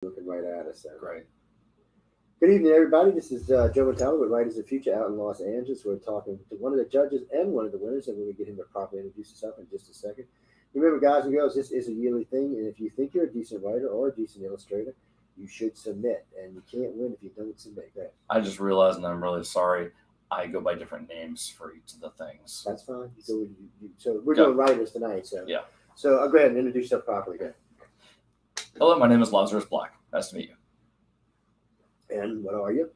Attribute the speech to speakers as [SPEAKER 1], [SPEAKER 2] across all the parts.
[SPEAKER 1] Looking right at us.
[SPEAKER 2] Great.
[SPEAKER 1] Good evening, everybody. This is Joe Metallo with Writers of the Future out in Los Angeles. We're talking to one of the judges and one of the winners, and we're going to get him to properly introduce himself in just a second. Remember, guys and girls, this is a yearly thing, and if you think you're a decent writer or a decent illustrator, you should submit, and you can't win if you don't submit. Go ahead.
[SPEAKER 2] I just realized, and I'm really sorry, I go by different names for each of the things.
[SPEAKER 1] That's fine. So we're
[SPEAKER 2] Go.
[SPEAKER 1] doing writers tonight. So
[SPEAKER 2] Yeah.
[SPEAKER 1] So go ahead and introduce yourself properly. Go ahead.
[SPEAKER 2] Hello, my name is Lazarus Black. Nice to meet you.
[SPEAKER 1] And what are you?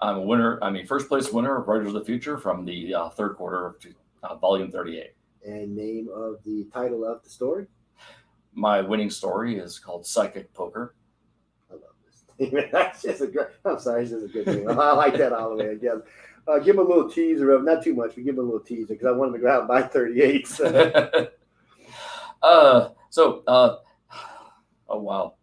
[SPEAKER 2] I'm a winner. I'm a first place winner of Writers of the Future from the third quarter of volume 38.
[SPEAKER 1] And name of the title of the story?
[SPEAKER 2] My winning story is called Psychic Poker.
[SPEAKER 1] I love this. That's just a great. I'm sorry, this is a good name. I like that all the way again. Give him a little teaser of not too much, but give him a little teaser because I want him to go out and buy 38. So.
[SPEAKER 2] Oh wow.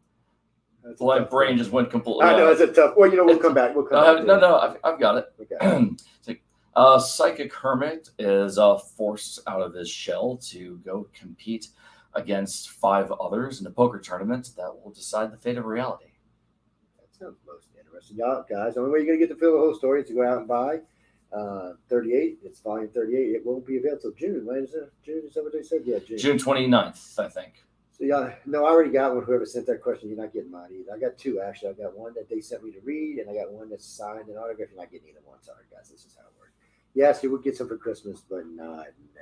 [SPEAKER 2] My brain just went completely.
[SPEAKER 1] I know it's a tough. Well, we'll come back. We'll come back.
[SPEAKER 2] No, I've got it.
[SPEAKER 1] Okay.
[SPEAKER 2] Psychic Hermit is forced out of his shell to go compete against 5 others in a poker tournament that will decide the fate of reality.
[SPEAKER 1] That sounds most interesting. Y'all, guys, the only way you're going to get to feel the whole story is to go out and buy 38. It's volume 38. It won't be available till June. When is it? June? Is that what they said? Yeah, June.
[SPEAKER 2] June 29th, I think.
[SPEAKER 1] So, yeah, no, I already got one. Whoever sent that question, you're not getting mine either. I got 2, actually. I got one that they sent me to read, and I got one that's signed and autographed. You're not getting either one. Sorry, guys. This is how it works. Yes, you will get some for Christmas, but not now.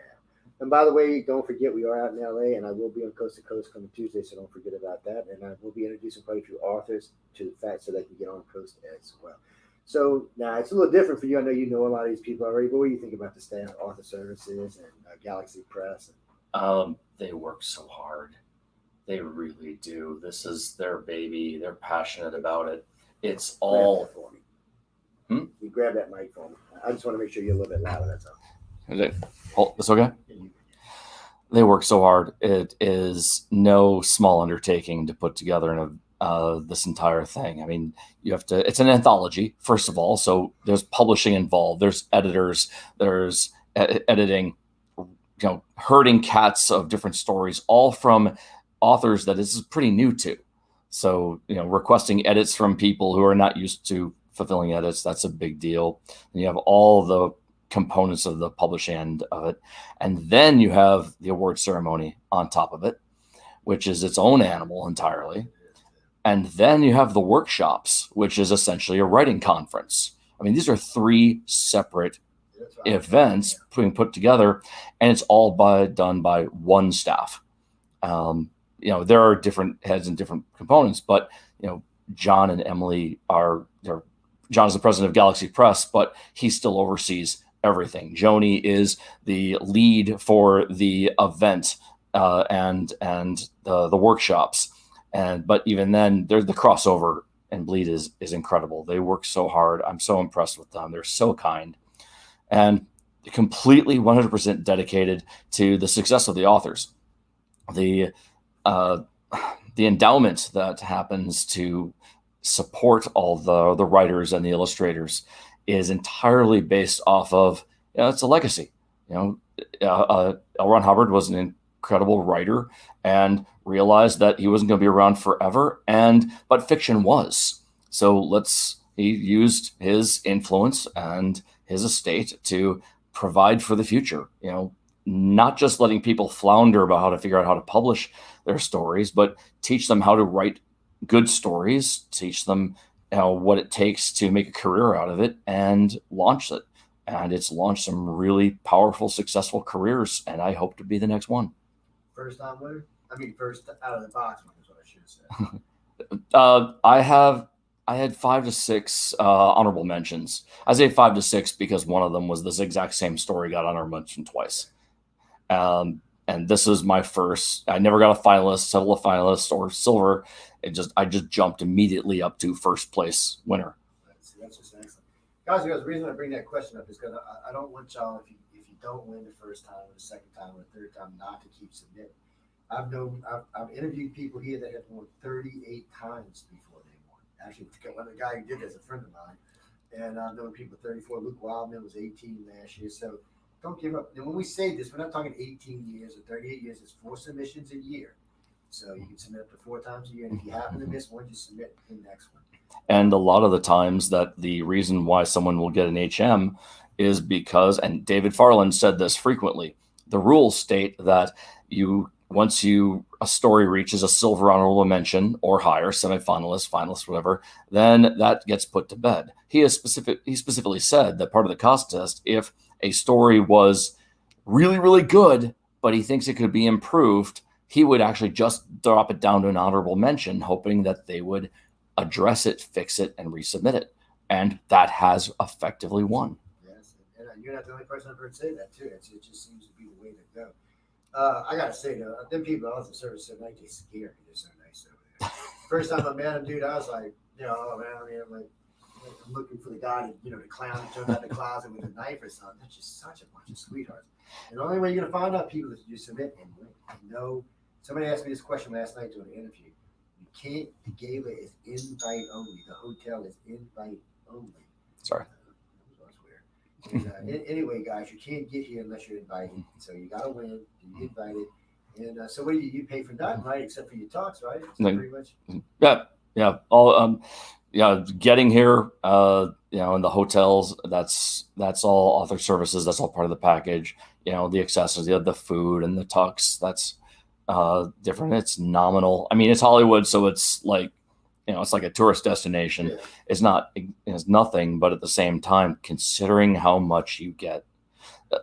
[SPEAKER 1] And by the way, don't forget, we are out in LA, and I will be on Coast to Coast coming Tuesday, so don't forget about that. And I will be introducing quite a few authors to the fact so they can get on Coast as well. So now it's a little different for you. I know you know a lot of these people already, but what do you think about the staff, Author Services, and Galaxy Press?
[SPEAKER 2] They work so hard. They really do. This is their baby. They're passionate about it. It's all
[SPEAKER 1] for me. You grab that mic for me. I just want to make sure you're a little bit louder. That's all.
[SPEAKER 2] Is it? Oh, this okay? They work so hard. It is no small undertaking to put together this entire thing. I mean, you have to. It's an anthology, first of all. So there's publishing involved. There's editors. There's editing. Herding cats of different stories, all from authors that this is pretty new to. So, requesting edits from people who are not used to fulfilling edits, that's a big deal. And you have all the components of the publishing end of it. And then you have the award ceremony on top of it, which is its own animal entirely. And then you have the workshops, which is essentially a writing conference. I mean, these are 3 separate events being put together, and it's all done by one staff. There are different heads and different components, but John and Emily John is the president of Galaxy Press, but he still oversees everything. Joni is the lead for the event and the workshops, but even then, there's the crossover and Bleed is incredible. They work so hard. I'm so impressed with them. They're so kind and completely 100% dedicated to the success of the authors. The endowment that happens to support all the writers and the illustrators is entirely based off of it's a legacy. L. Ron Hubbard was an incredible writer and realized that he wasn't going to be around forever, but fiction was. So he used his influence and his estate to provide for the future. Not just letting people flounder about how to figure out how to publish their stories, but teach them how to write good stories, teach them what it takes to make a career out of it, and launch it. And it's launched some really powerful, successful careers, and I hope to be the next one.
[SPEAKER 1] First time winner? I mean, first out of the box one is what I should say.
[SPEAKER 2] I had 5 to 6 honorable mentions. I say 5 to 6 because one of them was this exact same story got honorable mention twice. And this is my first. I never got a finalist, settle a finalist, or silver. I just jumped immediately up to first place winner.
[SPEAKER 1] That's just excellent, guys. The reason I bring that question up is because I don't want y'all, if you don't win the first time, or the second time, or the third time, not to keep submitting. I've interviewed people here that have won 38 times before they won. Actually, the guy who did that is a friend of mine, and I've known people 34. Luke Wildman was 18 last year, so. Don't give up. And when we say this, we're not talking 18 years or 38 years. It's 4 submissions a year. So you can submit up to 4 times a year. And if you happen to miss one, just submit the next one.
[SPEAKER 2] And a lot of the times that the reason why someone will get an HM is because, and David Farland said this frequently, the rules state that once a story reaches a silver honorable mention or higher, semifinalist, finalist, whatever, then that gets put to bed. He specifically said that part of the contest, if a story was really, really good, but he thinks it could be improved, he would actually just drop it down to an honorable mention, hoping that they would address it, fix it, and resubmit it. And that has effectively won.
[SPEAKER 1] Yes, and you're not the only person I've heard say that too. It just seems to be the way to go. I gotta say though, them people at the service so nice, they scare me. They're so nice over there. First time I met them, dude, I was like, oh man, I'm like, I'm looking for the guy to, the clown that jumped out the closet with a knife or something. They're just such a bunch of sweethearts. And the only way you're gonna find out people is you submit and win. Somebody asked me this question last night during an interview. The gala is invite only. The hotel is invite only.
[SPEAKER 2] Sorry.
[SPEAKER 1] That was weird. And, anyway, guys, you can't get here unless you're invited. So you got to win. You get invited. And so what do you pay for nothing, right? Except for your talks, right? Pretty much.
[SPEAKER 2] Yeah. All getting here, in the hotels, that's all author services. That's all part of the package. The accessories, the food and the talks. That's different. It's nominal. I mean, it's Hollywood, so it's like, it's like a tourist destination. Yeah. It's nothing, but at the same time, considering how much you get,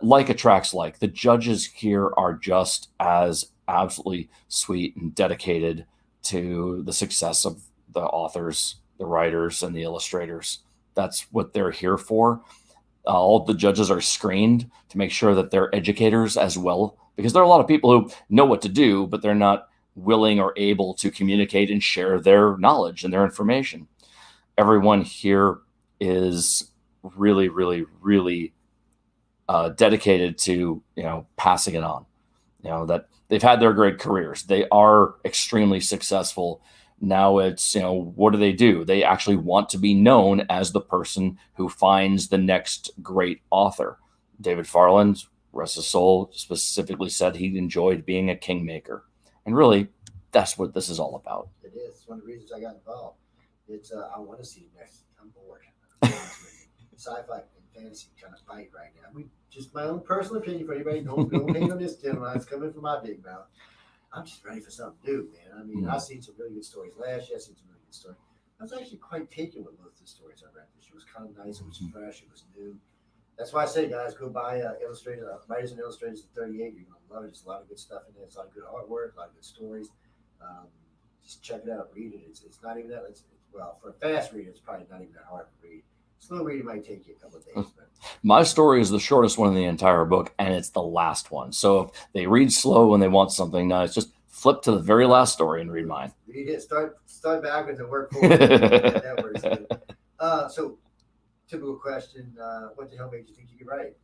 [SPEAKER 2] like attracts like, the judges here are just as absolutely sweet and dedicated to the success of the authors, the writers, and the illustrators. That's what they're here for. All the judges are screened to make sure that they're educators as well, because there are a lot of people who know what to do, but they're not willing or able to communicate and share their knowledge and their information. Everyone here is really, really, really dedicated to, passing it on. That they've had their great careers. They are extremely successful. Now it's, what do? They actually want to be known as the person who finds the next great author. David Farland, rest his soul, specifically said he enjoyed being a kingmaker. And really, that's what this is all about.
[SPEAKER 1] It is. It's one of the reasons I got involved. It's I want to see next. I'm bored. Sci-fi and fantasy kind of fight right now. Just my own personal opinion for anybody. Don't hang on this gentleman. It's coming from my big mouth. I'm just ready for something new, man. I mean, I've seen some really good stories last year. I've seen some really good stories. I was actually quite taken with most of the stories I read this year. It was kind of nice. It was fresh. It was new. That's why I say, guys, go buy Writers and Illustrators at 38. You're going to love it. There's a lot of good stuff in there. There's a lot of good artwork, a lot of good stories. Just check it out. Read it. It's not even that. For a fast reader, it's probably not even that hard to read. Slow reading might take you a couple of days. But
[SPEAKER 2] my story is the shortest one in the entire book, and it's the last one. So if they read slow when they want something nice, just flip to the very last story and read mine.
[SPEAKER 1] Read it. Start backwards and work forward. That works good. So, typical question: what the hell made you think you could write?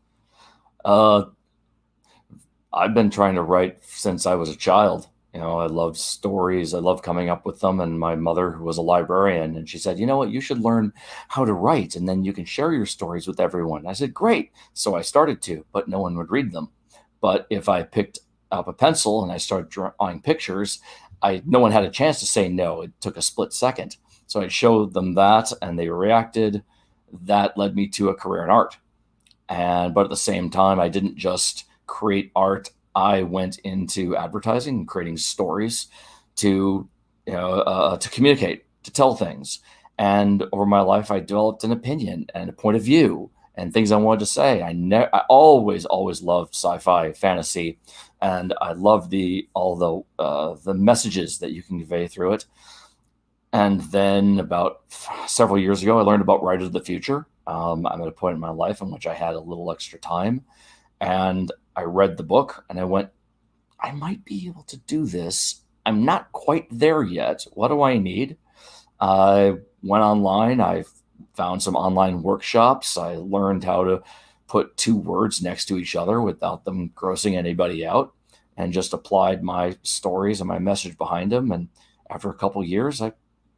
[SPEAKER 2] I've been trying to write since I was a child. I love stories. I love coming up with them. And my mother, who was a librarian, and she said, you know what, you should learn how to write, and then you can share your stories with everyone. And I said, great. So I started to, but no one would read them. But if I picked up a pencil and I started drawing pictures, no one had a chance to say no. It took a split second. So I showed them that, and they reacted. That led me to a career in art. But at the same time, I didn't just create art. I went into advertising and creating stories to communicate, to tell things. And over my life, I developed an opinion and a point of view and things I wanted to say. I always loved sci-fi, fantasy, and I loved all the messages that you can convey through it. And then about several years ago, I learned about Writers of the Future. I'm at a point in my life in which I had a little extra time, and I read the book and I went, I might be able to do this. I'm not quite there yet. What do I need? I went online. I found some online workshops. I learned how to put 2 words next to each other without them grossing anybody out, and just applied my stories and my message behind them. And after a couple years,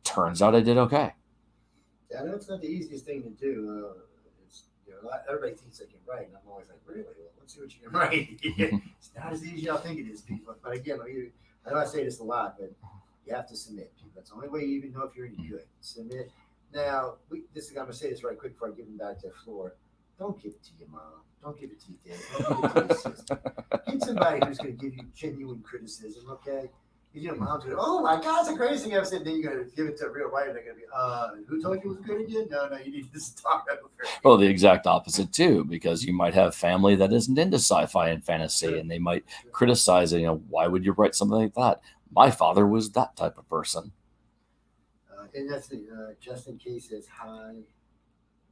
[SPEAKER 2] turns out I did okay.
[SPEAKER 1] Yeah, I know it's not the easiest thing to do. Everybody thinks they can write, and I'm always like, really? Well, let's see what you can write. It's not as easy as I think it is, people. But again, I know I say this a lot, but you have to submit. That's the only way you even know if you're any good. Submit. Now, I'm going to say this right quick before I give them back to the floor. Don't give it to your mom. Don't give it to your dad. Don't give it to your sister. Get somebody who's going to give you genuine criticism, okay? Because mom's going to, oh my God, it's the greatest thing I've ever said. Then you're going to give it to a real writer. They're going to be, who told you it was good again? No, you need to start over.
[SPEAKER 2] Well, the exact opposite too, because you might have family that isn't into sci-fi and fantasy, and they might criticize it. Why would you write something like that? My father was that type of person.
[SPEAKER 1] And that's the Justin K says hi.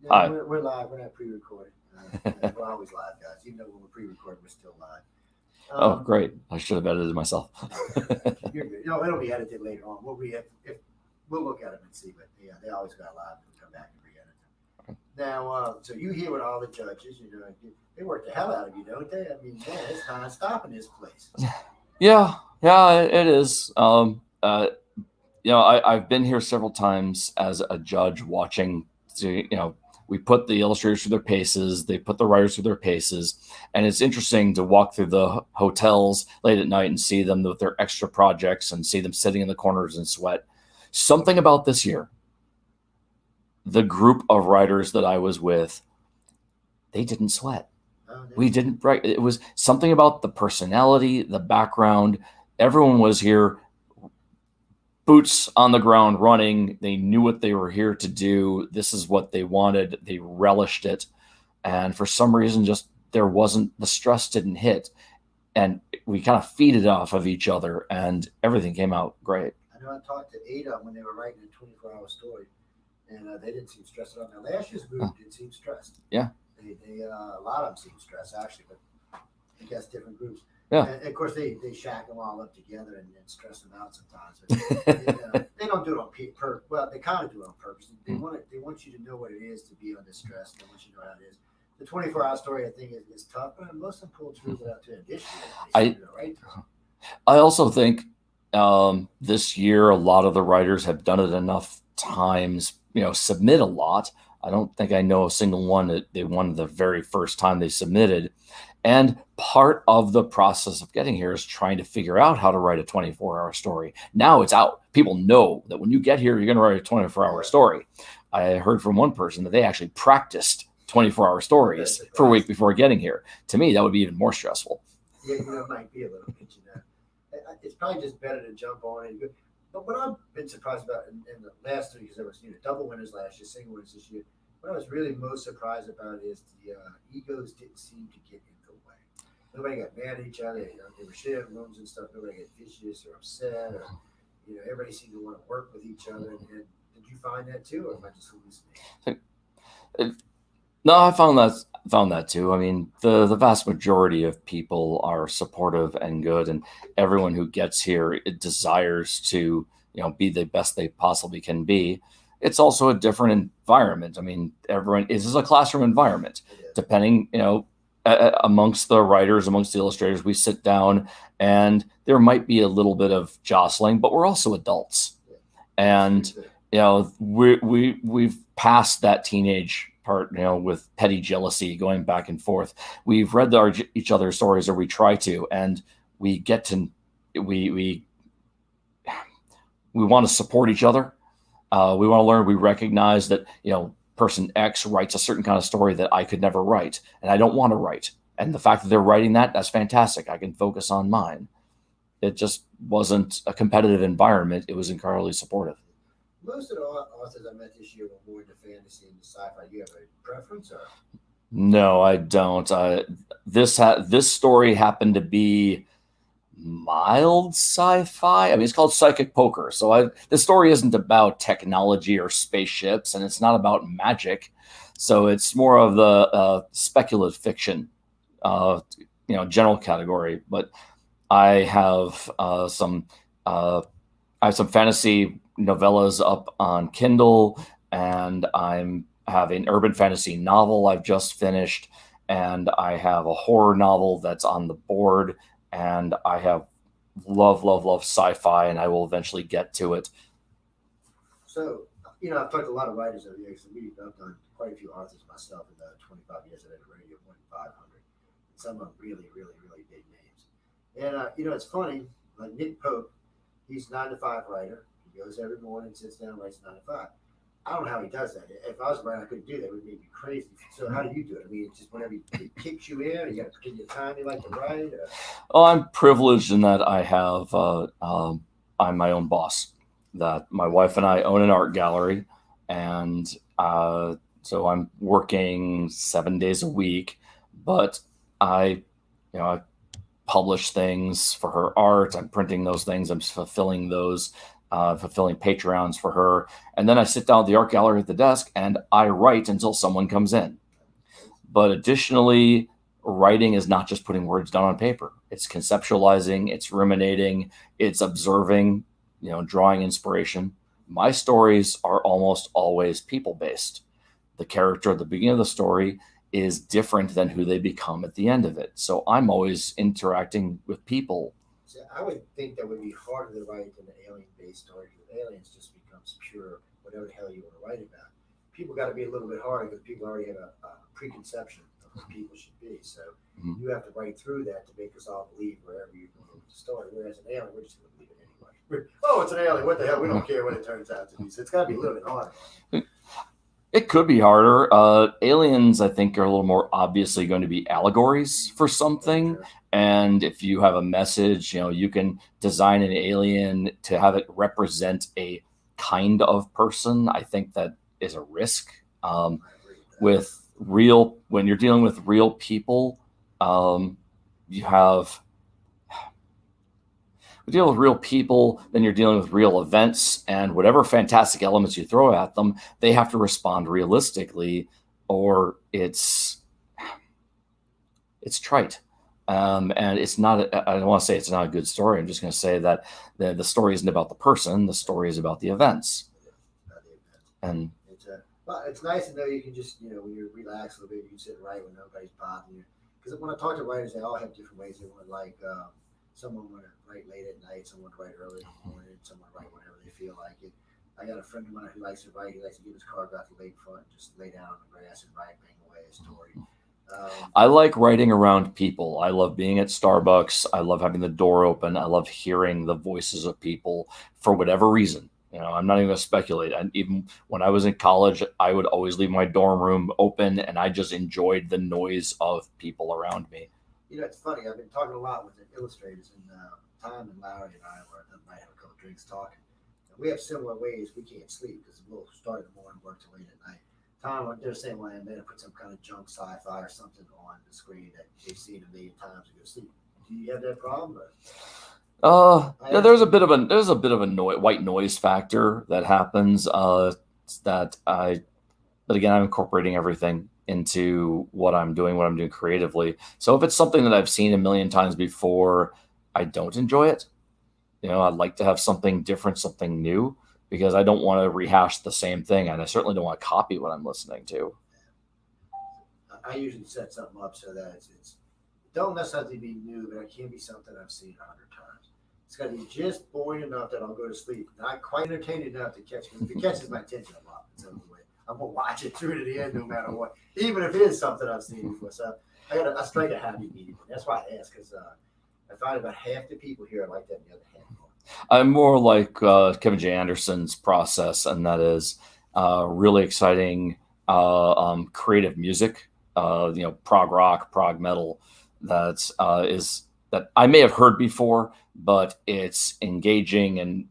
[SPEAKER 1] No,
[SPEAKER 2] Hi.
[SPEAKER 1] We're live. We're not pre-recorded. We're always live, guys. Even though when we're pre-recorded, we're still live.
[SPEAKER 2] Oh, great! I should have edited myself.
[SPEAKER 1] You're good. It'll be edited later on. We'll look at them and see. But yeah, they always got live and come back and re-edit them. Now, so you hear what all the judges, they work the hell out of you, don't they? I mean, man, it's non-stop in this place.
[SPEAKER 2] Yeah, it is. I've been here several times as a judge watching. We put the illustrators through their paces, they put the writers through their paces, and it's interesting to walk through the hotels late at night and see them with their extra projects and see them sitting in the corners and sweat. Something about this year, the group of writers that I was with, they didn't sweat. We didn't write. It was something about the personality, the background. Everyone was here, boots on the ground running. They knew what they were here to do. This is what they wanted. They relished it. And for some reason, just the stress didn't hit. And we kind of feeded off of each other, and everything came out great.
[SPEAKER 1] I know I talked to Ada when they were writing a 24-hour story, and they didn't seem stressed at all. Now, last year's group did seem stressed.
[SPEAKER 2] Yeah.
[SPEAKER 1] They a lot of them seem stressed, actually, but I guess different groups.
[SPEAKER 2] Yeah.
[SPEAKER 1] And of course, they shack them all up together and stress them out sometimes. But, they don't do it on purpose. Well, they kind of do it on purpose. They want you to know what it is to be under stress. They want you to know how it is. The 24-hour story, I think, is tough, but most of them pull through without to addition.
[SPEAKER 2] I also think this year, a lot of the writers have done it enough times, submit a lot. I don't think I know a single one that they won the very first time they submitted. And part of the process of getting here is trying to figure out how to write a 24-hour story. Now it's out. People know that when you get here, you're going to write a 24-hour story. I heard from one person that they actually practiced 24-hour stories for a week before getting here. To me, that would be even more stressful.
[SPEAKER 1] Yeah, it might be a little bit, It's probably just better to jump on and go. But what I've been surprised about in the last 3 years, there was double winners last year, single winners this year. What I was really most surprised about is the egos didn't seem to get in the way. Nobody got mad at each other. They were sharing rooms and stuff. Nobody got vicious or upset. Or, everybody seemed to want to work with each other. And did you find that too, or am I just hallucinating?
[SPEAKER 2] No, I found that too. I mean, the vast majority of people are supportive and good, and everyone who gets here desires to, be the best they possibly can be. It's also a different environment. I mean, this is a classroom environment. Depending, amongst the writers, amongst the illustrators, we sit down, and there might be a little bit of jostling, but we're also adults, and we've passed that teenage part, with petty jealousy going back and forth. We've read each other's stories, or we try to, and we get to we want to support each other. We want to learn. We recognize that person X writes a certain kind of story that I could never write, and I don't want to write. And the fact that they're writing that's fantastic. I can focus on mine. It just wasn't a competitive environment. It was incredibly supportive.
[SPEAKER 1] Most of the authors I met this year were more into fantasy and sci-fi. Do you have a preference? Or?
[SPEAKER 2] No, I don't. This story happened to be mild sci-fi. I mean, it's called Psychic Poker. So this story isn't about technology or spaceships, and it's not about magic. So it's more of the speculative fiction, general category. But I have some fantasy novellas up on Kindle, and I have an urban fantasy novel I've just finished, and I have a horror novel that's on the board, and I have love sci-fi, and I will eventually get to it.
[SPEAKER 1] So, I've talked to a lot of writers over the years. I've done quite a few authors myself in the 25 years I've been at radio, more than 500. Some of them really, really, really big names. And, it's funny. like Nick Pope, he's 9 to 5 writer. He goes every morning, sits down, writes 9 to 5. I don't know how he does that. If I was a writer, I couldn't do that. It would make me crazy. So how do you do it? I mean, it's just whenever it kicks you in, you got to give you time you like to write.
[SPEAKER 2] Oh, I'm privileged in that I have I'm my own boss. That my wife and I own an art gallery, and so I'm working 7 days a week. But I publish things for her art. I'm printing those things. I'm fulfilling those, fulfilling Patreons for her. And then I sit down at the art gallery at the desk and I write until someone comes in. But additionally, writing is not just putting words down on paper. It's conceptualizing, it's ruminating, it's observing, drawing inspiration. My stories are almost always people based. The character at the beginning of the story is different than who they become at the end of it. So I'm always interacting with people.
[SPEAKER 1] So I would think that would be harder to write than an alien-based story. Because aliens just becomes pure whatever the hell you want to write about. People got to be a little bit harder because people already have a preconception of what people should be. So you have to write through that to make us all believe wherever you're going with the story. Whereas an alien, we're just going to believe it anyway. Oh, it's an alien. What the hell? We don't care what it turns out to be. So it's got to be a little bit harder.
[SPEAKER 2] It could be harder. Aliens, I think, are a little more obviously going to be allegories for something.
[SPEAKER 1] Sure.
[SPEAKER 2] And if you have a message, you can design an alien to have it represent a kind of person. I think that is a risk. With when you're dealing with real people, you deal with real people, then you're dealing with real events, and whatever fantastic elements you throw at them, they have to respond realistically, or it's trite. And it's not. I don't want to say it's not a good story. I'm just going to say that the story isn't about the person. The story is about the events. And
[SPEAKER 1] it's nice to know you can just when you relax a little bit, you can sit and write when nobody's bothering you. Because when I talk to writers, they all have different ways they want. Like someone want to write late at night, someone want to write early in the morning, someone write whenever they feel like it. I got a friend of mine who likes to write. He likes to get his car out the lakefront, just lay down on the grass and write, bang away a story.
[SPEAKER 2] I like writing around people. I love being at Starbucks. I love having the door open. I love hearing the voices of people for whatever reason. I'm not even going to speculate. Even when I was in college, I would always leave my dorm room open, and I just enjoyed the noise of people around me.
[SPEAKER 1] It's funny. I've been talking a lot with the illustrators, and Tom and Larry and I might have a couple drinks talking. And we have similar ways we can't sleep because we'll start in the morning, work till late at night. Tom, they're the same way, and then put some kind of junk sci-fi or something on the screen that they've seen a million times and go sleep. Do you have that problem?
[SPEAKER 2] Yeah, there's a bit of a white noise factor that happens. But again, I'm incorporating everything into what I'm doing creatively. So if it's something that I've seen a million times before, I don't enjoy it. I'd like to have something different, something new, because I don't want to rehash the same thing, and I certainly don't want to copy what I'm listening to.
[SPEAKER 1] I usually set something up so that it don't necessarily be new, but it can be something I've seen 100 times. It's got to be just boring enough that I'll go to sleep, not quite entertaining enough to catch me. If it catches my attention a lot, it's over the way. I'm gonna watch it through to the end, no matter what, even if it is something I've seen before. So I strike a happy medium. That's why I ask, because I find about half the people here are like that, and the other half are.
[SPEAKER 2] I'm more like Kevin J. Anderson's process, and that is really exciting creative music. Prog rock, prog metal. That I may have heard before, but it's engaging and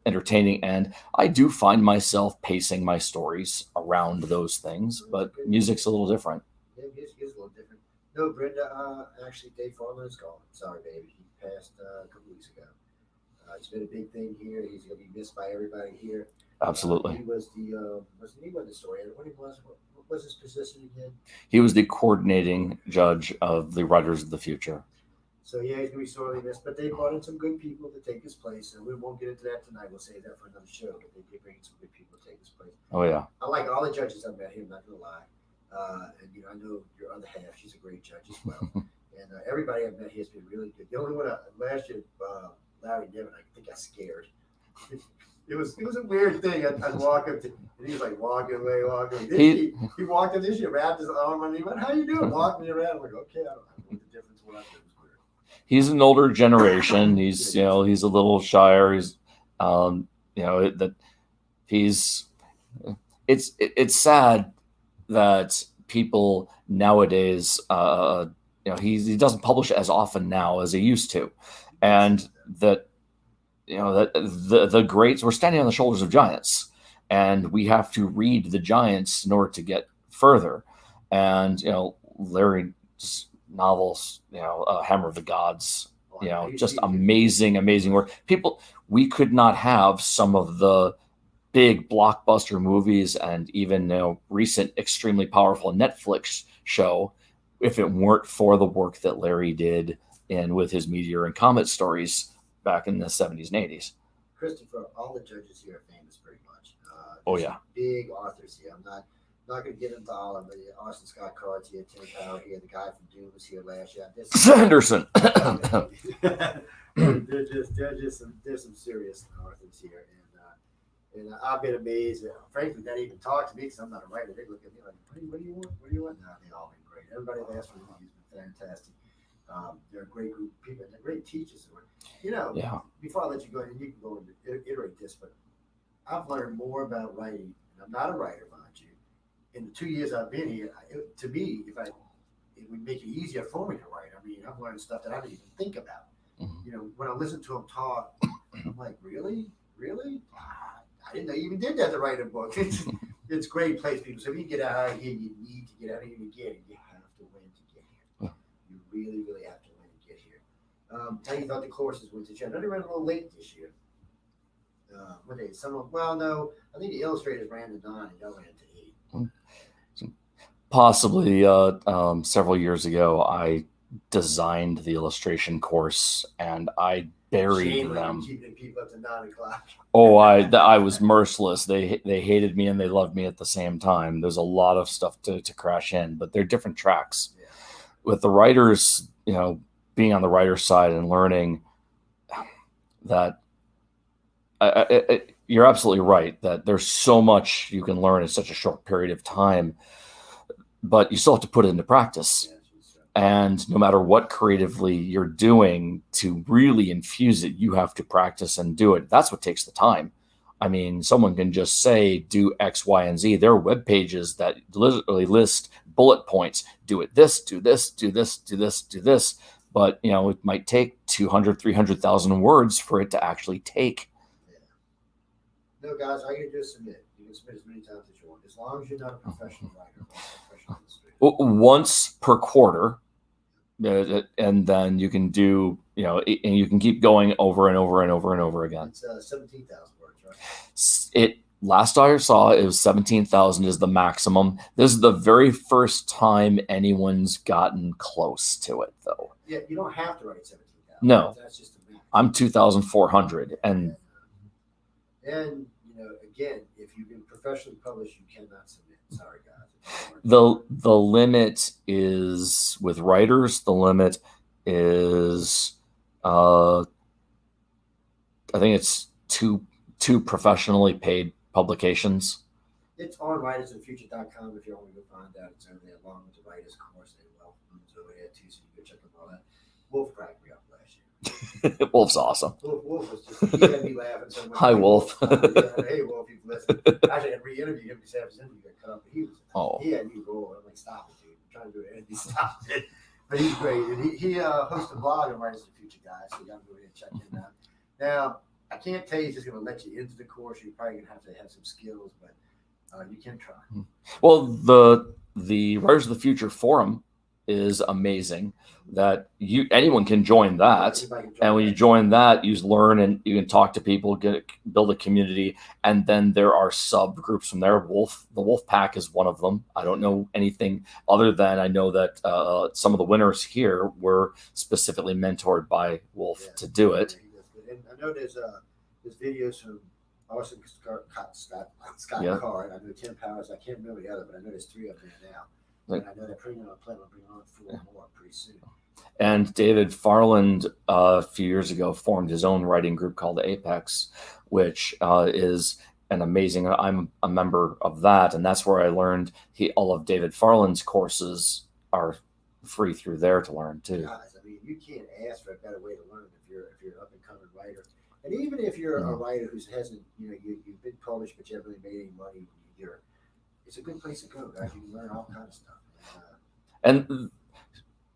[SPEAKER 2] entertaining, and I do find myself pacing my stories around those things. But music's a little different.
[SPEAKER 1] Yeah, music's a little different. No, Brenda. Actually, Dave Farmer is gone. Sorry, baby. He passed a couple weeks ago. It's been a big thing here. He's going to be missed by everybody here.
[SPEAKER 2] Absolutely.
[SPEAKER 1] He was he wasn't the story. What was his position again?
[SPEAKER 2] He was the coordinating judge of the Writers of the Future.
[SPEAKER 1] So yeah, he's going to be sorely missed. But they brought in some good people to take his place, and we won't get into that tonight. We'll save that for another show. But they did bring in some good people to take his place.
[SPEAKER 2] Oh yeah.
[SPEAKER 1] I like all the judges I've met here. I'm not going to lie. And I know your other half. She's a great judge as well. And everybody I've met here has been really good. The only one last year, Larry Niven, I think I scared. It was a weird thing. I'd walk up to, and he was like walking away. He walked up this year, wrapped his arm on me. Went, "How you doing?" Walked me around. I'm like, okay, I don't know what the difference was. It was weird.
[SPEAKER 2] he's an older generation. He's he's a little shyer. He's that he's it's sad that people nowadays he doesn't publish as often now as he used to, and that that the greats, we're standing on the shoulders of giants, and we have to read the giants in order to get further. And Larry's novels, Hammer of the Gods, just amazing work. We could not have some of the big blockbuster movies and even recent extremely powerful Netflix show if it weren't for the work that Larry did with his Meteor and Comet stories back in the 70s and 80s.
[SPEAKER 1] Christopher, all the judges here are famous pretty much.
[SPEAKER 2] Oh yeah,
[SPEAKER 1] big authors here. I'm not going to get into all of them, but Austin Scott Card's here, Tim Power here, the guy from Doom was here last year.
[SPEAKER 2] Sanderson.
[SPEAKER 1] there's some serious authors here, and I've been amazed. Frankly, they even talk to me because I'm not a writer. They look at me like, what do you want? What do you want? No, they all been great. Everybody that asked for me has been fantastic. They're a great group of people, and they're great teachers. Before I let you go, and you can go and iterate this, but I've learned more about writing, and I'm not a writer, mind you. In the 2 years I've been here, to me, it would make it easier for me to write. I mean, I've learned stuff that I didn't even think about.
[SPEAKER 2] Mm-hmm.
[SPEAKER 1] When I listen to them talk, I'm like, really? I didn't know you even did that to write a book. It's a great place, people. So if you get out of here, you need to get out of here to get it. You have to win to get here. You really, really have to win to get here. How you thought the courses went this year? I know they ran a little late this year. What day? No. I think the illustrators ran to 9 and y'all ran to 8.
[SPEAKER 2] Possibly several years ago, I designed the illustration course and I buried them.
[SPEAKER 1] Keeping people up to 9 o'clock.
[SPEAKER 2] Oh, I was merciless. They hated me and they loved me at the same time. There's a lot of stuff to crash in, but they're different tracks.
[SPEAKER 1] Yeah.
[SPEAKER 2] With the writers, being on the writer's side and learning that you're absolutely right that there's so much you can learn in such a short period of time, but you still have to put it into practice.
[SPEAKER 1] Yeah.
[SPEAKER 2] And no matter what creatively you're doing, to really infuse it, you have to practice and do it. That's what takes the time. I mean, someone can just say, do X, Y, and Z. There are web pages that literally list bullet points. Do it this, do this, do this, do this, do this. But, it might take 200, 300,000 words for it to actually take.
[SPEAKER 1] Yeah. No, guys, all you can do is submit. You can submit as many times as you want, as long as you're not a professional writer.
[SPEAKER 2] Once per quarter, and then you can do, and you can keep going over and over and over and over again.
[SPEAKER 1] It's 17,000 words, right?
[SPEAKER 2] Last I saw, it was 17,000 is the maximum. This is the very first time anyone's gotten close to it, though.
[SPEAKER 1] Yeah, you don't have to write 17,000.
[SPEAKER 2] No,
[SPEAKER 1] that's just a max.
[SPEAKER 2] I'm 2,400, and
[SPEAKER 1] again, if you've been professionally published, you cannot submit. Sorry, guys.
[SPEAKER 2] The limit is with writers. The limit is, I think it's two professionally paid publications.
[SPEAKER 1] It's on writersofthefuture.com if you want to go find out. It's over there along with the writers course. It's over there too, so you can check them all out. Wolf cracked me up last year.
[SPEAKER 2] Wolf's awesome.
[SPEAKER 1] Wolf was just, he had me laughing so much.
[SPEAKER 2] Hi, Wolf.
[SPEAKER 1] Hey, Wolf, you've listened. Actually, I had re-interviewed him because his interview got cut off, but he had me rolling. I'm like, stop it, dude. I'm trying to do it. He stopped it. But he's great. And he hosts a blog on Writers of the Future, guys, so you got to go ahead and check him out. Now, I can't tell you he's just going to let you into the course. You're probably going to have some skills, but you can try.
[SPEAKER 2] Well, the Writers of the Future forum is amazing. That anyone can join that, and when you join that, you learn and you can talk to people, build a community, and then there are subgroups from there. The Wolf Pack is one of them. I don't know anything other than I know that some of the winners here were specifically mentored by Wolf to do it.
[SPEAKER 1] And I know there's videos from Austin Scott Card. I know Tim Powers. I can't remember the other, but I know there's 3 of them now. And I know they're planning on bringing on 4 more pretty soon.
[SPEAKER 2] And David Farland, a few years ago, formed his own writing group called Apex, which is an amazing. I'm a member of that, and that's where I learned all of David Farland's courses are free through there to learn too.
[SPEAKER 1] Guys, I mean, you can't ask for a better way to learn if you're an up and coming writer. And even if you're a writer who hasn't, you've been published but you haven't really made any money, it's a good place to go, guys. You can learn all kinds of stuff.
[SPEAKER 2] And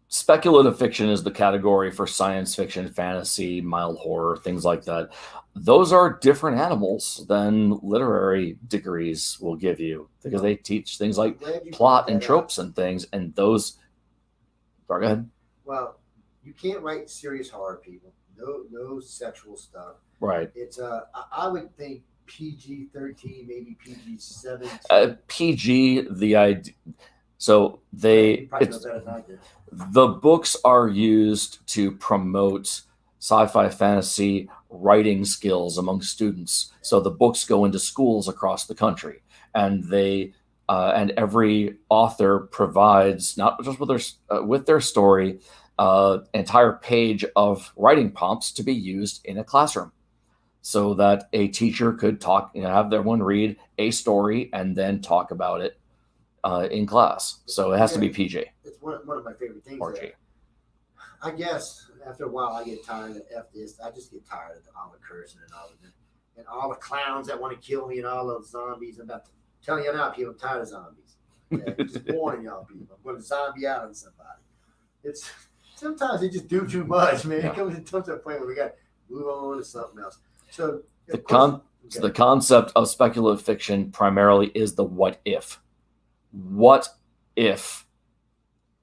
[SPEAKER 2] speculative fiction is the category for science fiction, fantasy, mild horror, things like that. Those are different animals than literary degrees will give you, because they teach things like plot and tropes and things. And those, go ahead.
[SPEAKER 1] Well, you can't write serious horror, people. No sexual stuff.
[SPEAKER 2] Right.
[SPEAKER 1] It's I would think PG-13, maybe PG-17.
[SPEAKER 2] PG, the idea. So the books are used to promote sci-fi fantasy writing skills among students. So the books go into schools across the country, and and every author provides, not just with their story, entire page of writing prompts to be used in a classroom, so that a teacher could have everyone read a story and then talk about it in class. So it has to be PG.
[SPEAKER 1] It's one of my favorite things.
[SPEAKER 2] RG.
[SPEAKER 1] I guess after a while I get tired of F this. I just get tired of all the cursing and all the clowns that want to kill me and all those zombies. I'm about to tell you now, people, I'm tired of zombies. Just warning y'all, people. I'm going to zombie out on somebody. It's sometimes they just do too much, man. It comes to a point where we got to move on to something else. So
[SPEAKER 2] the concept of speculative fiction primarily is the what if. What if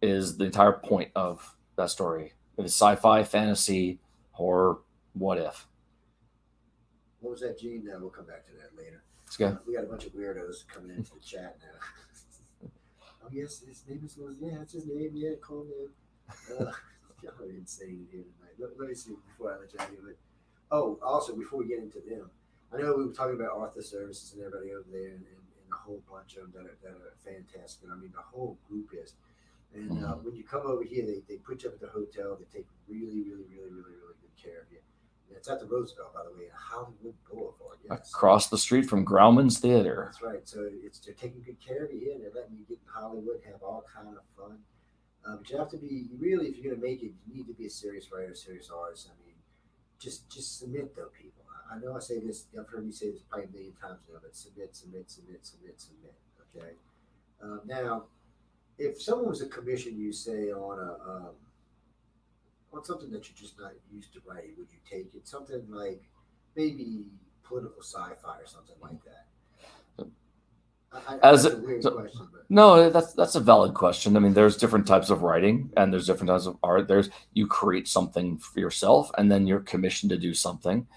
[SPEAKER 2] is the entire point of that story. It is sci-fi, fantasy, horror. What if?
[SPEAKER 1] What was that, Gene? We'll come back to that later.
[SPEAKER 2] Let's go.
[SPEAKER 1] We got a bunch of weirdos coming into the chat now. Oh yes, his name is Lewis. Yeah, that's his name. Yeah, call him. Y'all are insane here tonight. Let me see before I let you out of it. Oh, also before we get into them, I know we were talking about Arthur Services and everybody over there, and a whole bunch of them that are fantastic. I mean, the whole group is. And when you come over here, they put you up at the hotel. They take really, really, really, really, really good care of you. And it's at the Roosevelt, by the way, in Hollywood Boulevard. Yes.
[SPEAKER 2] Across the street from Grauman's Theater.
[SPEAKER 1] That's right. So they're taking good care of you here. They're letting you get in Hollywood, have all kind of fun. But you have to be, really, if you're going to make it, you need to be a serious writer, serious artist. I mean, just submit, though, people. I know I say this, I've heard me say this probably a million times now, but submit. Okay? Now, if someone was to commission you, say, on something that you're just not used to writing, would you take it? Something like maybe political sci-fi or something like that. That's a weird question, but.
[SPEAKER 2] No, that's a valid question. I mean, there's different types of writing and there's different types of art. You create something for yourself and then you're commissioned to do something.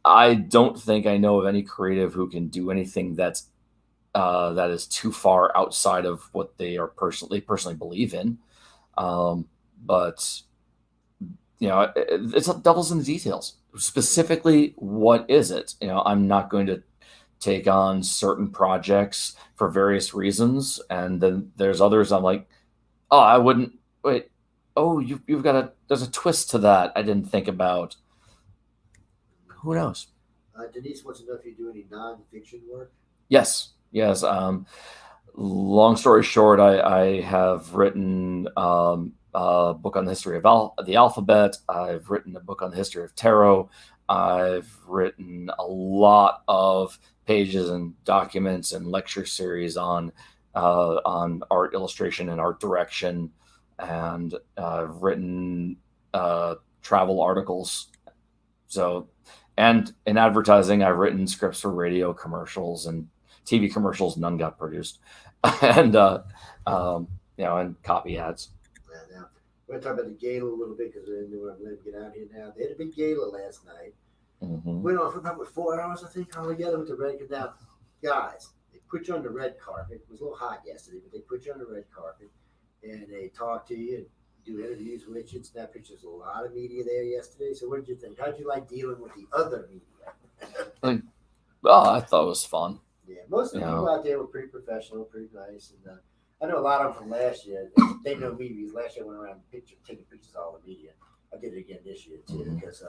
[SPEAKER 2] I don't think I know of any creative who can do anything that is too far outside of what they personally believe in. But it's devil's in the details. Specifically, what is it? I'm not going to take on certain projects for various reasons, and then there's others I'm like, oh, I wouldn't wait. Oh, you've got there's a twist to that I didn't think about. Who knows?
[SPEAKER 1] Denise wants to know if you do any non-fiction work.
[SPEAKER 2] Yes. Long story short, I have written a book on the history of the alphabet. I've written a book on the history of tarot. I've written a lot of pages and documents and lecture series on art illustration and art direction, and I've written travel articles. So, and in advertising, I've written scripts for radio commercials and TV commercials. None got produced, and and copy ads.
[SPEAKER 1] Now, we're going to talk about the gala a little bit because we're going to get out here now. They had a big gala last night.
[SPEAKER 2] Mm-hmm.
[SPEAKER 1] Went on for about 4 hours, I think, all together with the red carpet. Now, guys, they put you on the red carpet. It was a little hot yesterday, but they put you on the red carpet and they talk to you and do interviews with you and snap pictures. A lot of media there yesterday. So what did you think? How did you like dealing with the other media?
[SPEAKER 2] I thought it was fun.
[SPEAKER 1] Yeah, most of the people out there were pretty professional, pretty nice. And I know a lot of them from last year. They know me because last year I went around taking pictures of all the media. I did it again this year, too, because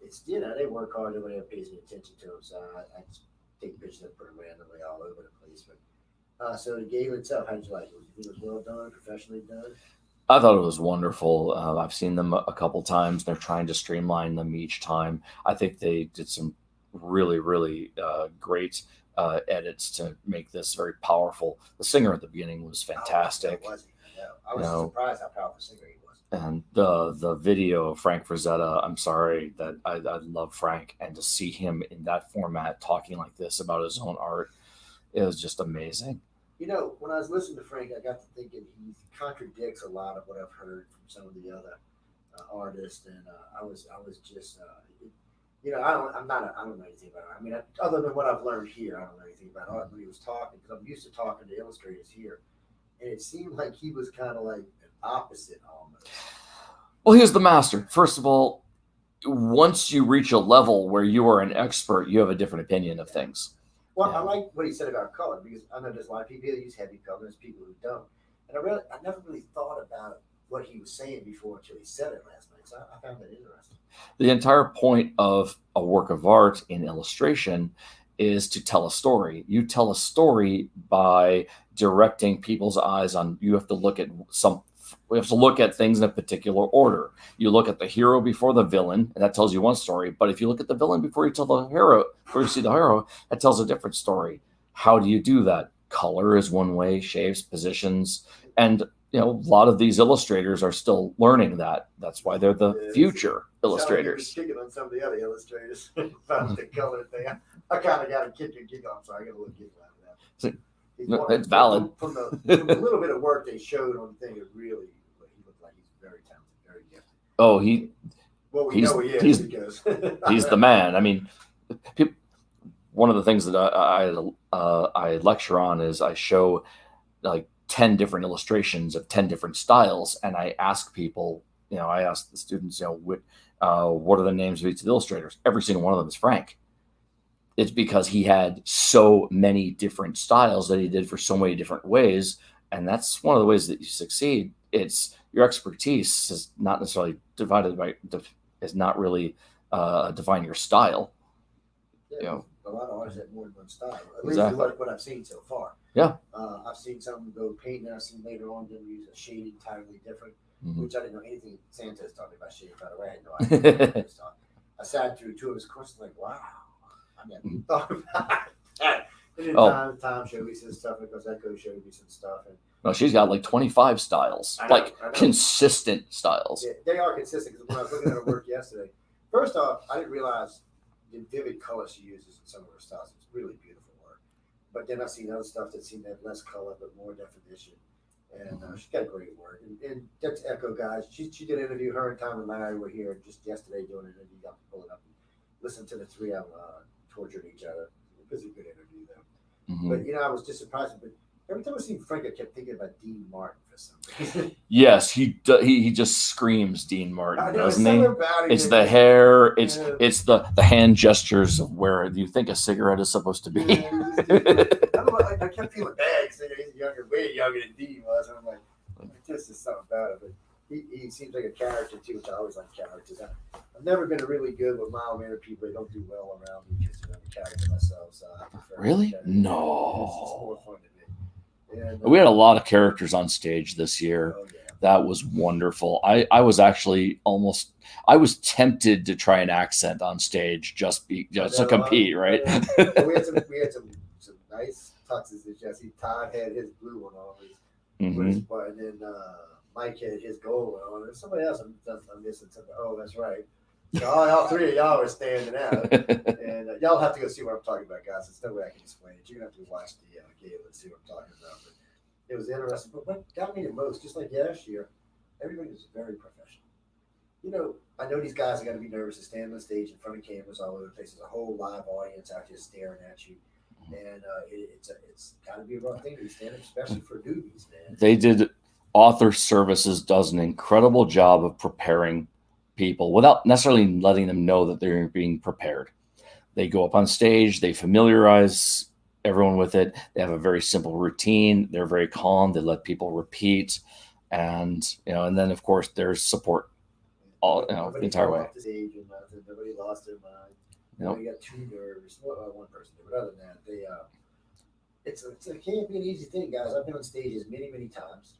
[SPEAKER 1] it's, they work hard. Nobody ever pays any attention to them. So I just take pictures and put them randomly all over the place. But so the game itself, how did you like it? You think it was well done, professionally done?
[SPEAKER 2] I thought it was wonderful. I've seen them a couple times. They're trying to streamline them each time. I think they did some really, really great edits to make this very powerful. The singer at the beginning was
[SPEAKER 1] Oh,
[SPEAKER 2] fantastic.
[SPEAKER 1] was he? I know. I
[SPEAKER 2] You
[SPEAKER 1] was
[SPEAKER 2] know,
[SPEAKER 1] surprised how powerful a singer he was.
[SPEAKER 2] and the video of Frank Frazetta. I'm sorry that I love Frank, and to see him in that format talking like this about his own art, it was just amazing.
[SPEAKER 1] You know, when I was listening to Frank, I got to thinking he contradicts a lot of what I've heard from some of the other artists, and I was just, I don't know anything about art. I mean, other than what I've learned here, I don't know anything about art. When he was talking, because I'm used to talking to illustrators here, and it seemed like he was kind of like an opposite almost.
[SPEAKER 2] Well, he's the master. First of all, once you reach a level where you are an expert, you have a different opinion of things.
[SPEAKER 1] Well, I
[SPEAKER 2] Yeah.
[SPEAKER 1] like what he said about color because I know there's a lot of people who use heavy color, there's people who don't, and I never really thought about what he was saying before until he said it last night. So I found that interesting.
[SPEAKER 2] The entire point of a work of art in illustration is to tell a story. You tell a story by directing people's eyes on. You have to look at some. We have to look at things in a particular order. You look at the hero before the villain, and that tells you one story. But if you look at the villain before you tell the hero, before you see the hero, that tells a different story. How do you do that? Color is one way, shapes, positions, and a lot of these illustrators are still learning that. That's why they're the
[SPEAKER 1] Yeah,
[SPEAKER 2] future
[SPEAKER 1] he was
[SPEAKER 2] illustrators.
[SPEAKER 1] kicking on some of the other illustrators about the color thing. I kind of got a kick and giggle. I'm sorry, I got a little giggle out of that.
[SPEAKER 2] No, it's valid.
[SPEAKER 1] From the little bit of work they showed on the thing, it really he looked like he's very talented, very gifted.
[SPEAKER 2] Oh,
[SPEAKER 1] Well, we
[SPEAKER 2] he's
[SPEAKER 1] know he is
[SPEAKER 2] he's
[SPEAKER 1] because
[SPEAKER 2] he's the man. I mean, one of the things that I lecture on is I show like 10 different illustrations of 10 different styles, and I ask people, I ask the students, what are the names of each of the illustrators? Every single one of them is Frank. It's because he had so many different styles that he did for so many different ways, and that's one of the ways that you succeed. It's your expertise is not necessarily is not really define your style.
[SPEAKER 1] yeah, a lot of artists have more than one style. At
[SPEAKER 2] Exactly.
[SPEAKER 1] least what I've seen so far.
[SPEAKER 2] Yeah.
[SPEAKER 1] I've seen some go painting, and I've seen later on them use a shade entirely different,
[SPEAKER 2] Mhm.
[SPEAKER 1] which I didn't know anything. Santa's talking about shade, by the way. I had no idea what he was talking. I sat through two of his courses, like, wow, I never even thought about that. And then
[SPEAKER 2] Oh.
[SPEAKER 1] Tom showed me some stuff, because Echo showed me some stuff. And
[SPEAKER 2] No, she's got like 25 styles,
[SPEAKER 1] I know.
[SPEAKER 2] consistent styles.
[SPEAKER 1] yeah, they are consistent, because when I was looking at her work yesterday, first off, I didn't realize the vivid color she uses in some of her styles. It's really beautiful work. But then I've seen other stuff that seemed to have less color but more definition. And she's got great work. And that's Echo, guys. She did an interview. Her and Tom and Larry were here just yesterday doing an interview. You have to pull it up and listen to the three of them torturing each other. It was a good interview, though.
[SPEAKER 2] Mhm.
[SPEAKER 1] But, I was just surprised. But every time I see Frank, I kept thinking about Dean Martin for some reason.
[SPEAKER 2] Yes, he just screams Dean Martin,
[SPEAKER 1] I know,
[SPEAKER 2] doesn't
[SPEAKER 1] something
[SPEAKER 2] he?
[SPEAKER 1] about him
[SPEAKER 2] It's
[SPEAKER 1] that
[SPEAKER 2] the
[SPEAKER 1] just-
[SPEAKER 2] hair.
[SPEAKER 1] Yeah.
[SPEAKER 2] It's the hand gestures of where you think a cigarette is supposed to be.
[SPEAKER 1] Yeah, it was just- I don't know, I kept feeling bad saying he's younger, way younger than Dean was. And I'm like, this is something about it. But he seems like a character too, which I always like characters. I've never been really good with mild-mannered people. They don't do well around me because I'm a character myself. So I prefer
[SPEAKER 2] Really?
[SPEAKER 1] characters.
[SPEAKER 2] No.
[SPEAKER 1] It's more fun to me. And,
[SPEAKER 2] We had a lot of characters on stage this year.
[SPEAKER 1] oh, yeah.
[SPEAKER 2] That was wonderful. I was actually I was tempted to try an accent on stage just to compete, right?
[SPEAKER 1] Yeah, we had some nice tuxes that Jesse. Todd had his blue one on.
[SPEAKER 2] Mhm.
[SPEAKER 1] And then Mike had his gold one on. And somebody else I'm missing something. Oh, that's right. So all three of y'all were standing out. And y'all have to go see what I'm talking about, guys. There's no way I can explain it. You're going to have to watch the game and see what I'm talking about. But it was interesting. But what got me the most, just like last year, everybody was very professional. I know these guys are going to be nervous to stand on stage in front of cameras all over the place. There's a whole live audience out there staring at you. And it's got to be a rough thing to be standing, especially for newbies, man.
[SPEAKER 2] They did. Author Services does an incredible job of preparing people without necessarily letting them know that they're being prepared. They go up on stage, they familiarize everyone with it. They have a very simple routine. They're very calm. They let people repeat, and and then of course there's support the entire way.
[SPEAKER 1] Off the stage and nobody lost their mind.
[SPEAKER 2] Nope.
[SPEAKER 1] Nobody got too nervous. Well, one person did, but other than that, it can't be an easy thing, guys. I've been on stages many, many times.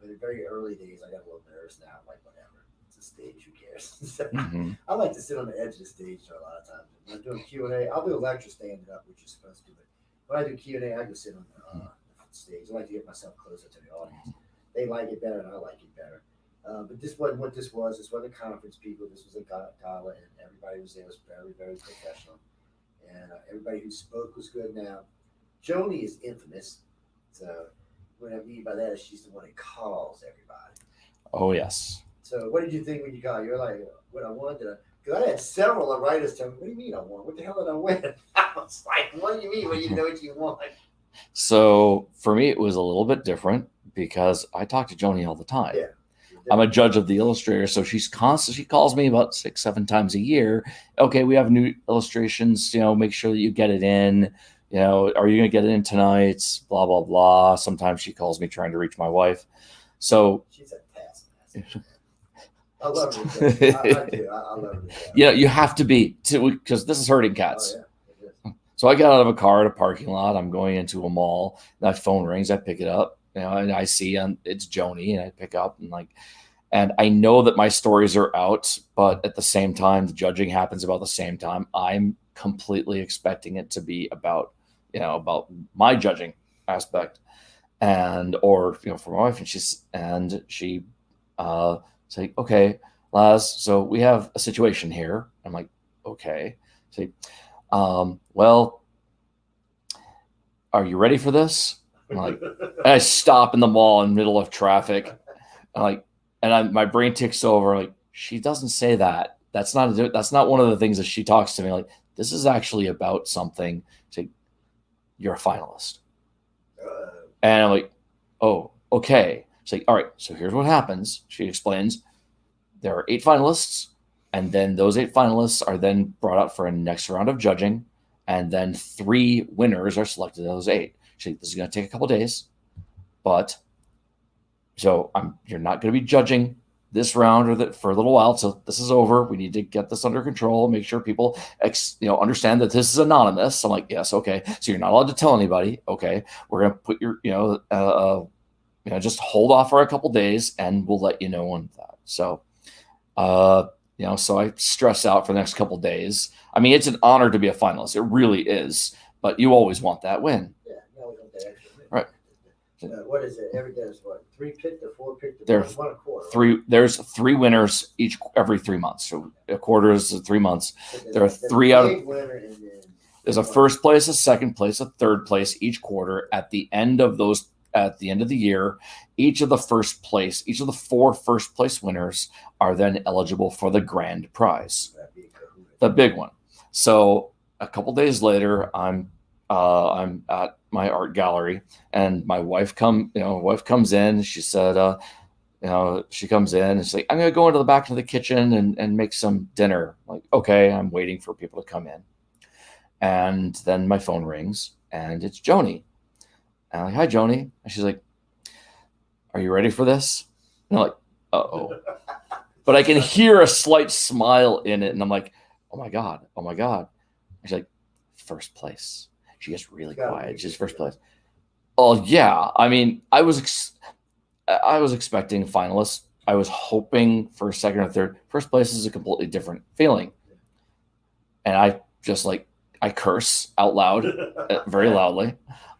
[SPEAKER 1] but in very early days, I got a little nervous. Now I'm like, whatever. It's a stage. Who cares? So,
[SPEAKER 2] Mm-hmm.
[SPEAKER 1] I like to sit on the edge of the stage a lot of times. When I'm doing Q&A, I'll do a lecture standing up, which is supposed to. But when I do Q&A, I can sit on the stage. I like to get myself closer to the audience. They like it better, and I like it better. But this wasn't what this was. This wasn't conference people. This was a gala, and everybody was there. Was very, very professional, and everybody who spoke was good. Now, Joni is infamous. So what I mean by that is she's the one that calls everybody.
[SPEAKER 2] Oh yes.
[SPEAKER 1] So what did you think when you got? You're like, what I wanted. Because I had several writers tell me, "What do you mean I won? What the hell did I win?" I was like, "What do you mean when you know what you won?"
[SPEAKER 2] So for me, it was a little bit different because I talk to Joni all the time.
[SPEAKER 1] Yeah.
[SPEAKER 2] I'm a judge of the illustrator, so she's constant. She calls me about 6-7 times a year. Okay, we have new illustrations. Make sure that you get it in. Are you going to get it in tonight? Blah blah blah. Sometimes she calls me trying to reach my wife. So
[SPEAKER 1] she's a taskmaster. I love her. I do. I love her.
[SPEAKER 2] You have to be because this is herding cats.
[SPEAKER 1] Oh, yeah.
[SPEAKER 2] So I got out of a car at a parking lot. I'm going into a mall. That phone rings. I pick it up. And I see it's Joni, and I pick up and I know that my stories are out, but at the same time, the judging happens about the same time. I'm completely expecting it to be about my judging aspect, or for my wife, and she say, okay, Laz, so we have a situation here. I'm like, okay. Say, well, are you ready for this? I'm like, I stop in the mall in the middle of traffic. My brain ticks over. Like, she doesn't say that. That's not one of the things that she talks to me. Like, this is actually about something. She's like, you're a finalist. And I'm like, oh, okay. She's like, all right, so here's what happens. She explains there are 8 finalists, and then those 8 finalists are then brought up for a next round of judging, and then 3 winners are selected of those 8. She's like, this is going to take a couple days, but so you're not going to be judging this round for a little while. So this is over. We need to get this under control. Make sure people understand that this is anonymous. I'm like, yes, okay. So you're not allowed to tell anybody. Okay, we're going to put your just hold off for a couple days, and we'll let you know on that. So so I stress out for the next couple days. I mean, it's an honor to be a finalist. It really is. But you always want that win.
[SPEAKER 1] Yeah, you always want that extra win.
[SPEAKER 2] Right.
[SPEAKER 1] What is it? Every day is what? 3 picked or 4 picked?
[SPEAKER 2] There's
[SPEAKER 1] one a quarter.
[SPEAKER 2] 3. There's 3 winners every 3 months. So a quarter is 3 months. So there are 3 out of. There's a first place, a second place, a third place each quarter. At the end of the year, each of the 4 first place winners are then eligible for the grand prize, the big one. So a couple days later, I'm at my art gallery, and my wife comes in. She said, she comes in and she's like, I'm going to go into the back of the kitchen and make some dinner. I'm like, okay, I'm waiting for people to come in. And then my phone rings, and it's Joni. And I'm like, hi, Joni. And she's like, are you ready for this? And I'm like, uh-oh. But I can hear a slight smile in it, and I'm like, oh my God. And she's like, first place. She gets really quiet. She's first place. Oh yeah. I mean, I was expecting finalists. I was hoping for second or third. First place is a completely different feeling. And I curse out loud, very loudly.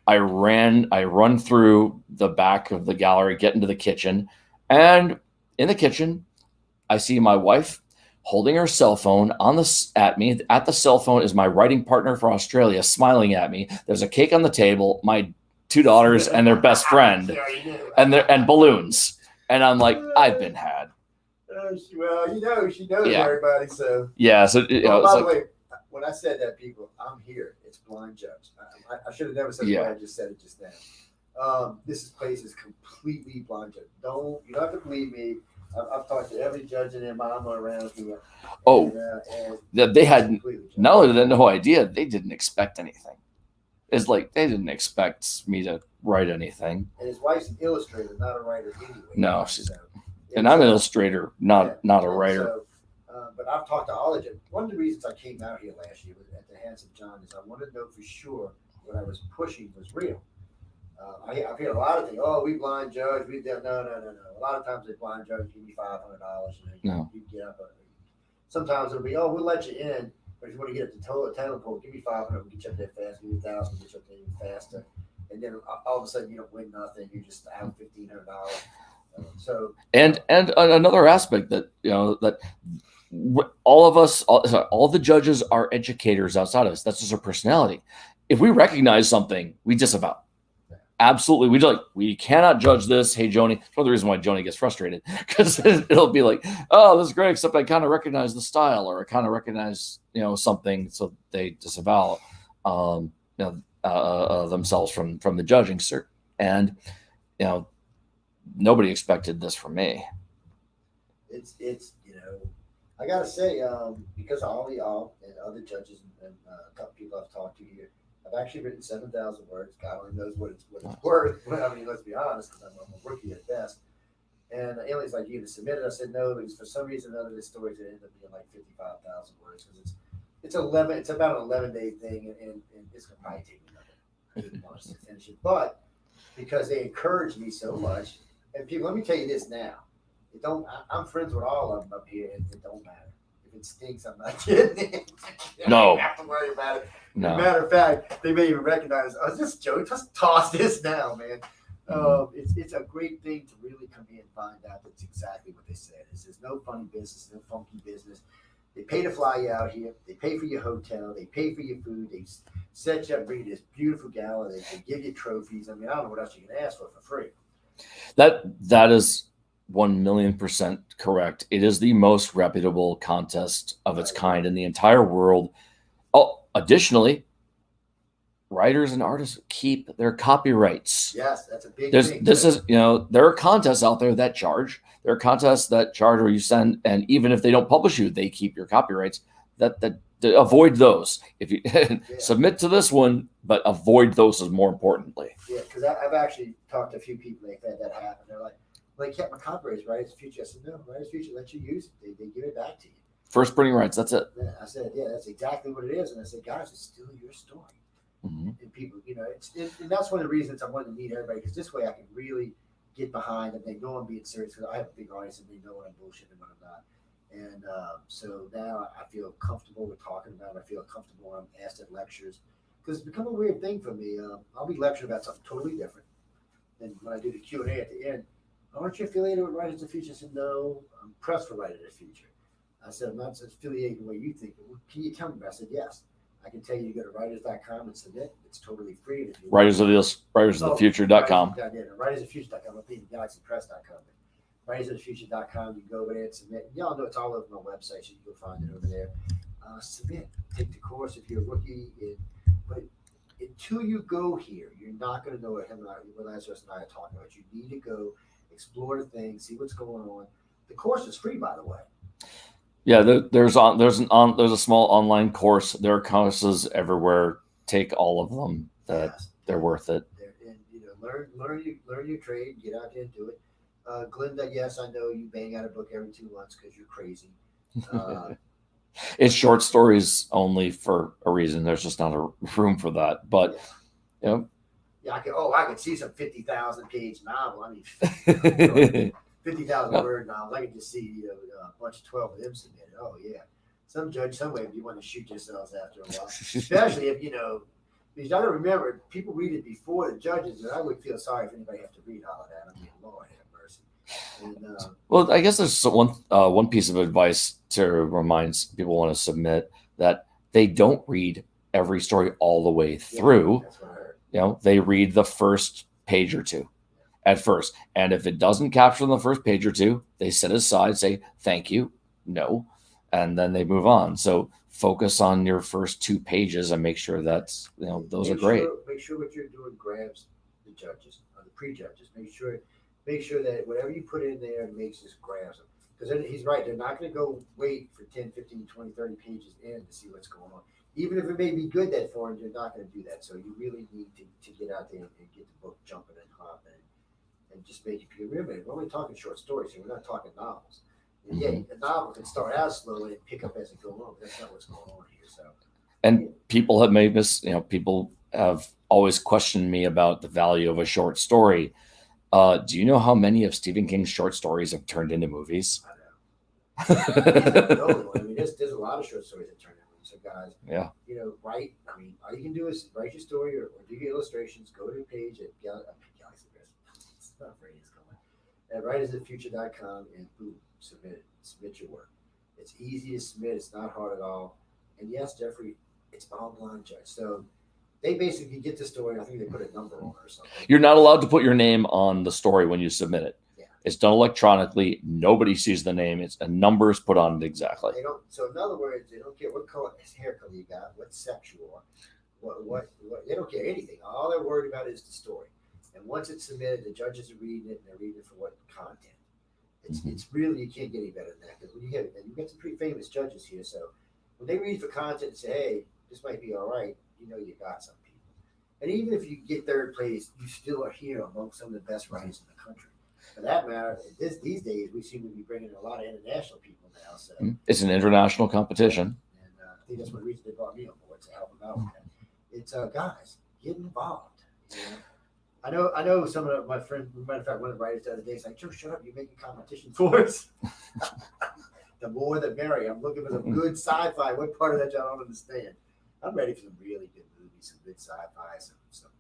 [SPEAKER 2] I run through the back of the gallery, get into the kitchen, and in the kitchen, I see my wife holding her cell phone at me. At the cell phone is my writing partner for Australia, smiling at me. There's a cake on the table, my 2 daughters and their best friend, and balloons. And I'm like, I've been had.
[SPEAKER 1] Well, she knows everybody. So
[SPEAKER 2] yeah. So
[SPEAKER 1] by the way, when I said that, people, I'm here. It's blind judge. I should have never said it. I just said it just now. This place is completely blind judge. You don't have to believe me. I've talked to every judge and their mama around here.
[SPEAKER 2] They had not only did they no idea, they didn't expect anything. It's like they didn't expect me to write anything.
[SPEAKER 1] And his wife's an illustrator, not a writer anyway.
[SPEAKER 2] No, and I'm an illustrator, not a writer.
[SPEAKER 1] But I've talked to all of them. One of the reasons I came out here last year at the Handsome John is I wanted to know for sure what I was pushing was real. I've heard a lot of things. Oh, we blind judge. We did no. A lot of times they blind judge. Give me $500.
[SPEAKER 2] No.
[SPEAKER 1] You get up. Sometimes it'll be, oh, we'll let you in, but if you want to get up to talent pool, give me 500. We'll get you up there fast. Give me 1,000. Get you up there even faster. And then all of a sudden you don't win nothing. You're just out $1,500. So
[SPEAKER 2] and another aspect that that all of us, all the judges are educators outside of us. That's just our personality. If we recognize something, we disavow. Absolutely, we cannot judge this. Hey, Joni. It's one of the reasons why Joni gets frustrated, because it'll be like, oh, this is great, except I kind of recognize the style, or I kind of recognize something, so they disavow themselves from the judging cert. And nobody expected this from me.
[SPEAKER 1] It's I gotta say, because of all y'all and other judges and a couple people I've talked to here, I've actually written 7,000 words. God only knows what it's worth. I mean, let's be honest, because I'm a rookie at best. And Emily's like, you to submit it. I said no, because for some reason none of the stories that end up being like 55,000 words, because it's about an 11-day thing, and it's gonna probably take me another 8 months to finish it. But because they encourage me so much, and people, let me tell you this now. I'm friends with all of them up here, and it don't matter. If it stinks, I'm not kidding.
[SPEAKER 2] No.
[SPEAKER 1] I don't have to worry about it.
[SPEAKER 2] No.
[SPEAKER 1] Matter of fact, they may even recognize, oh, this Joe, just toss this now, man. It's a great thing to really come here and find out that's exactly what they said. There's no funny business, no funky business. They pay to fly you out here. They pay for your hotel. They pay for your food. They set you up, bring you this beautiful gala. They give you trophies. I mean, I don't know what else you can ask for free.
[SPEAKER 2] That is 1,000,000% correct. It is the most reputable contest of its kind in the entire world. Oh, additionally, writers and artists keep their copyrights.
[SPEAKER 1] Yes, that's a big thing.
[SPEAKER 2] This is, there are contests out there that charge. There are contests that charge where you send, and even if they don't publish you, they keep your copyrights. That avoid those. If you submit to this one, but avoid those is more importantly.
[SPEAKER 1] Yeah, because I've actually talked to a few people like that happen. They're like, well, they kept my copyrights. Writers Future. I said, no, Writers Future lets you use it. They give it back to you.
[SPEAKER 2] First printing rights. That's it.
[SPEAKER 1] Yeah, I said, yeah, that's exactly what it is. And I said, guys, it's still your story.
[SPEAKER 2] Mm-hmm.
[SPEAKER 1] And people, and that's one of the reasons I wanted to meet everybody, because this way I can really get behind them. They know I'm being serious, because I have a big audience and they know when I'm bullshitting and when I'm not. And so now I feel comfortable with talking about it. I feel comfortable when I'm asked at lectures, because it's become a weird thing for me. I'll be lecturing about something totally different. And when I do the Q&A at the end, aren't you affiliated with Writers of the Future? I said, no, I'm pressed for Writers of the Future. I said, I'm not affiliated the way you think. Well, can you tell me? I said, yes. I can tell you to go to writers.com and submit. It's totally free. If you
[SPEAKER 2] writersofthefuture.com.
[SPEAKER 1] Writersofthefuture.com. I'm thinking galaxypress.com. Writersofthefuture.com. You go over there and submit. Y'all know it's all over my website, so you can find it over there. Submit. Take the course if you're a rookie. But until you go here, you're not going to know what Lazarus and I are talking about. You need to go explore the thing, see what's going on. The course is free, by the way.
[SPEAKER 2] Yeah, there's a small online course. There are courses everywhere. Take all of them. They're worth it.
[SPEAKER 1] And learn your trade. Get out there and do it. Glinda, yes, I know you bang out a book every 2 months because you're crazy.
[SPEAKER 2] It's short stories only for a reason. There's just not a room for that. But
[SPEAKER 1] yeah, I could see some 50,000 page novel. I mean, 50,000 word novels. I could just see a bunch of 12 of them submitted. Oh yeah, some judge somewhere you want to shoot yourselves after a while, especially if because you got to remember people read it before the judges, and I would feel sorry if anybody have to read all of that. I mean, Lord have mercy. And,
[SPEAKER 2] well, I guess there's one piece of advice to remind people want to submit, that they don't read every story all the way through.
[SPEAKER 1] Yeah, that's what I heard.
[SPEAKER 2] They read the first page or two at first. And if it doesn't capture the first page or two, they set aside, say, thank you, no, and then they move on. So focus on your first 2 pages and make sure that, those are great.
[SPEAKER 1] Make sure what you're doing grabs the judges or the pre-judges. Make sure that whatever you put in there makes this grabs them. Because he's right. They're not going to go wait for 10, 15, 20, 30 pages in to see what's going on. Even if it may be good that for them, they're not going to do that. So you really need to get out there and get the book jumping and hopping. And just make it feel real. We're only talking short stories here. We're not talking novels. And a novel can start out slowly and pick up as it goes on. But that's not what's going on here. So,
[SPEAKER 2] and people have made people have always questioned me about the value of a short story. Do you know how many of Stephen King's short stories have turned into movies?
[SPEAKER 1] I know. He's not the only one. I mean, there's a lot of short stories that turn into movies. So guys,
[SPEAKER 2] Yeah.
[SPEAKER 1] write. I mean, all you can do is write your story or do your illustrations. Go to the page at Galaxy Press. It's not afraid it's coming. At writersofthefuture.com and boom, submit it. Submit your work. It's easy to submit. It's not hard at all. And yes, Jeffrey, it's all blind judge. So they basically get the story. I think they put a number on it or something.
[SPEAKER 2] You're not allowed to put your name on the story when you submit it.
[SPEAKER 1] Yeah.
[SPEAKER 2] It's done electronically. Nobody sees the name. It's a number is put on it exactly.
[SPEAKER 1] They don't. So in other words, they don't care what color hair color you got, what sex you are, what. They don't care anything. All they're worried about is the story. And once it's submitted, the judges are reading it and they're reading it for what content. It's really, you can't get any better than that, because when you have, and you've got some pretty famous judges here, so when they read for content and say, hey, this might be all right, you got some people. And even if you get third place, you still are here among some of the best writers in the country. For that matter, these days we seem to be bringing in a lot of international people now. So
[SPEAKER 2] it's an international competition,
[SPEAKER 1] and I think that's one reason they brought me on board to help them out with that. It's guys, get involved. I know some of my friends, matter of fact, one of the writers the other day is like, Joe, shut up, you're making competition for us. The more the merrier. I'm looking for some good sci-fi. What part of that y'all don't understand? I'm ready for some really good movies, some good sci-fi, some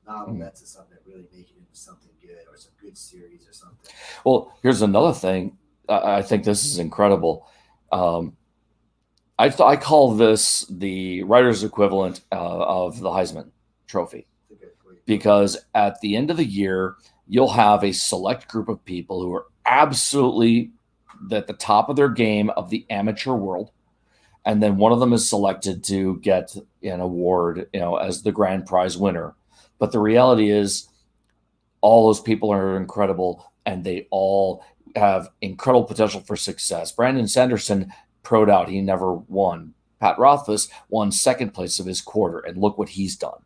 [SPEAKER 1] novelettes or something that really make it into something good, or some good series or something.
[SPEAKER 2] Well, here's another thing. I think this is incredible. I call this the writer's equivalent of the Heisman Trophy. Because at the end of the year, you'll have a select group of people who are absolutely at the top of their game of the amateur world. And then one of them is selected to get an award, as the grand prize winner. But the reality is all those people are incredible and they all have incredible potential for success. Brandon Sanderson pro'd out. He never won. Pat Rothfuss won second place of his quarter, and look what he's done.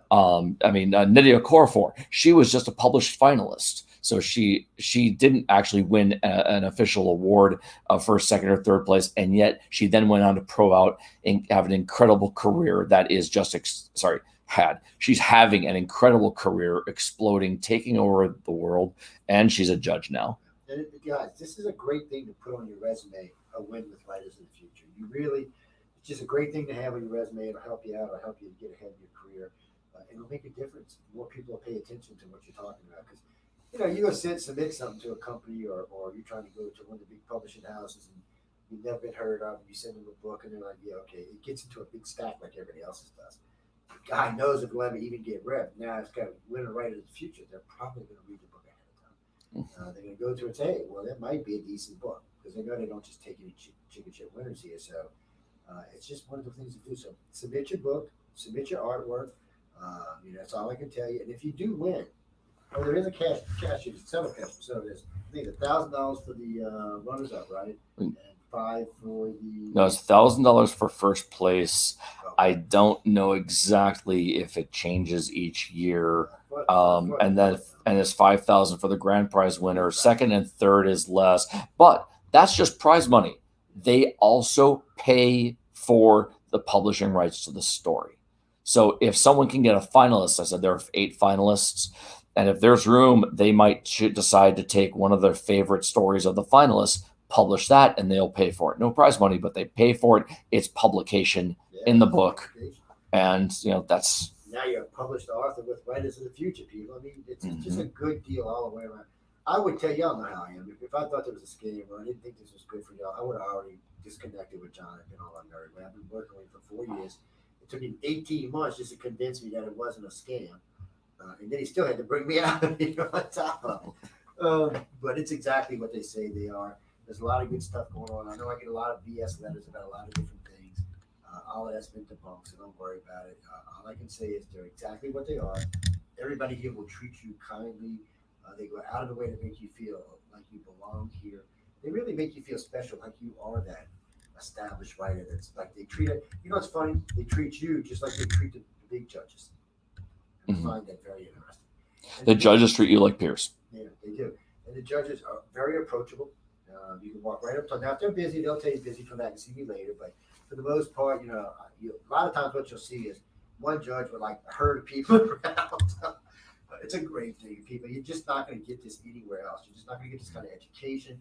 [SPEAKER 2] Nydia Okorafor, she was just a published finalist. So she didn't actually win an official award for second or third place, and yet she then went on to pro out and have an incredible career that is she's having an incredible career, exploding, taking over the world, and she's a judge now.
[SPEAKER 1] And guys, this is a great thing to put on your resume, a win with Writers in the Future. It's just a great thing to have on your resume. It'll help you out. It'll help you get ahead in your career. It'll make a difference. More people will pay attention to what you're talking about, because you go submit something to a company, or you're trying to go to one of the big publishing houses and you've never been heard of, and you send them a book and they're like, yeah, okay, it gets into a big stack like everybody else's does. The guy knows if it'll ever even get read. Now it's got to win a writer in the future. They're probably going to read the book ahead of time. They're going to go to it and say, hey, well, that might be a decent book, because they know they don't just take any chicken shit winners here. So it's just one of the things to do. So submit your book, submit your artwork. That's all I can tell you. And if you do win, there is a cash, several cash. So there's, I think, $1,000 for the runners-up, right? And $5 for the.
[SPEAKER 2] No, it's $1,000 for first place. Okay. I don't know exactly if it changes each year. And it's $5,000 for the grand prize winner. Second and third is less, but that's just prize money. They also pay for the publishing rights to the story. So if someone can get a finalist, I said there are 8 finalists, and if there's room, they might decide to take one of their favorite stories of the finalists, publish that, and they'll pay for it. No prize money, but they pay for it. It's publication in the book. And, that's...
[SPEAKER 1] Now you're a published author with Writers of the Future, people. I mean, it's just a good deal all the way around. I would tell y'all know how I am. If I thought there was a scam or I didn't think this was good for y'all, I would have already disconnected with John and been all unmarried. I've been working with him for 4 years. It took him 18 months just to convince me that it wasn't a scam. And then he still had to bring me out on top of it. But it's exactly what they say they are. There's a lot of good stuff going on. I know I get a lot of BS letters about a lot of different things. All of that's been debunked, so don't worry about it. All I can say is they're exactly what they are. Everybody here will treat you kindly. They go out of the way to make you feel like you belong here. They really make you feel special, like you are that established writer. That's like they treat it. It's funny. They treat you just like they treat the big judges. I find that very interesting.
[SPEAKER 2] The judges treat you like peers.
[SPEAKER 1] Yeah, they do. And the judges are very approachable. You can walk right up to them. Now, if they're busy, they'll tell you busy, come back and see me later. But for the most part, a lot of times what you'll see is one judge with like a herd of people around. It's a great thing, people. You're just not going to get this anywhere else. You're just not going to get this kind of education.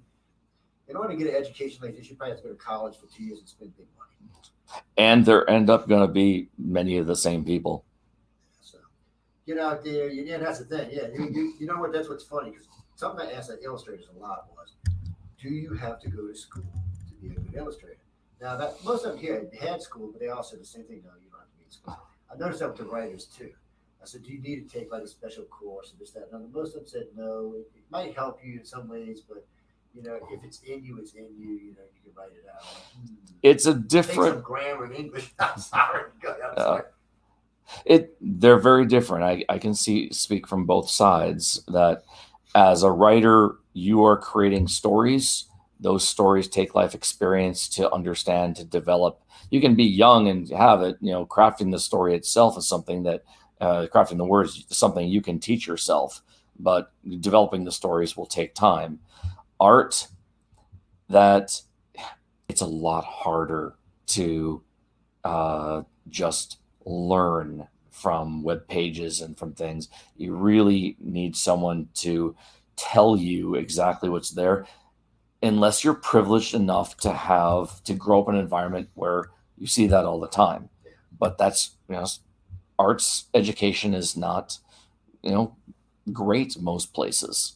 [SPEAKER 1] In order to get an education like this, you probably have to go to college for 2 years and spend big money.
[SPEAKER 2] And there end up going to be many of the same people.
[SPEAKER 1] So get out there. Yeah, that's the thing. Yeah, you know what? That's what's funny because something I asked the illustrators a lot was, do you have to go to school to be a good illustrator? Now that most of them here had school, but they all said the same thing. No, you don't have to be in school. I noticed that with the writers too. I said, do you need to take like a special course and this, that? And most of them said no. It might help you in some ways, but if it's in you, it's in you. You can write it out.
[SPEAKER 2] It's a
[SPEAKER 1] Take
[SPEAKER 2] different
[SPEAKER 1] some grammar and English. I'm sorry.
[SPEAKER 2] They're very different. I can speak from both sides that as a writer, you are creating stories. Those stories take life experience to understand, to develop. You can be young and have it, crafting the story itself is something that, crafting the words is something you can teach yourself, but developing the stories will take time. Art, that it's a lot harder to just learn from web pages and from things. You really need someone to tell you exactly what's there, unless you're privileged enough to grow up in an environment where you see that all the time. But that's, arts education is not, great most places.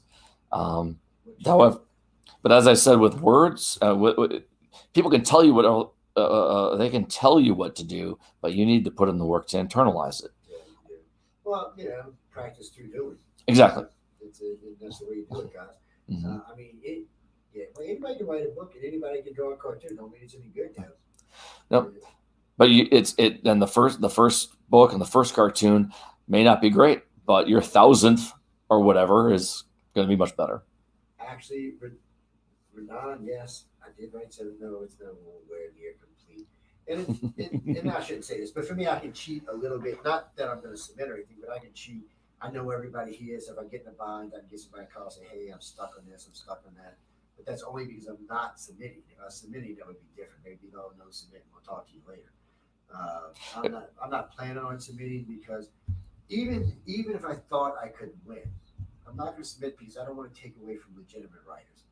[SPEAKER 2] However, but as I said, with words, people can tell you they can tell you what to do, but you need to put in the work to internalize it.
[SPEAKER 1] Yeah, you do. Well, practice through doing.
[SPEAKER 2] Exactly.
[SPEAKER 1] That's the way you do it, guys.
[SPEAKER 2] Mm-hmm.
[SPEAKER 1] Well, anybody can write a book and anybody can draw a cartoon. Don't mean it's any good now.
[SPEAKER 2] Nope. But then the first book and the first cartoon may not be great, but your 1,000th or whatever is going to be much better.
[SPEAKER 1] Actually, Renan, yes, I did write 7. No, it's nowhere near complete. And I shouldn't say this, but for me, I can cheat a little bit. Not that I'm going to submit or anything, but I can cheat. I know everybody here, so if I get in a bind, I can get somebody a call and say, hey, I'm stuck on this, I'm stuck on that. But that's only because I'm not submitting. If I was submitting, that would be different. Maybe no submit. We'll talk to you later. I'm not planning on submitting because even if I thought I could win, I'm not going to submit because I don't want to take away from legitimate writers.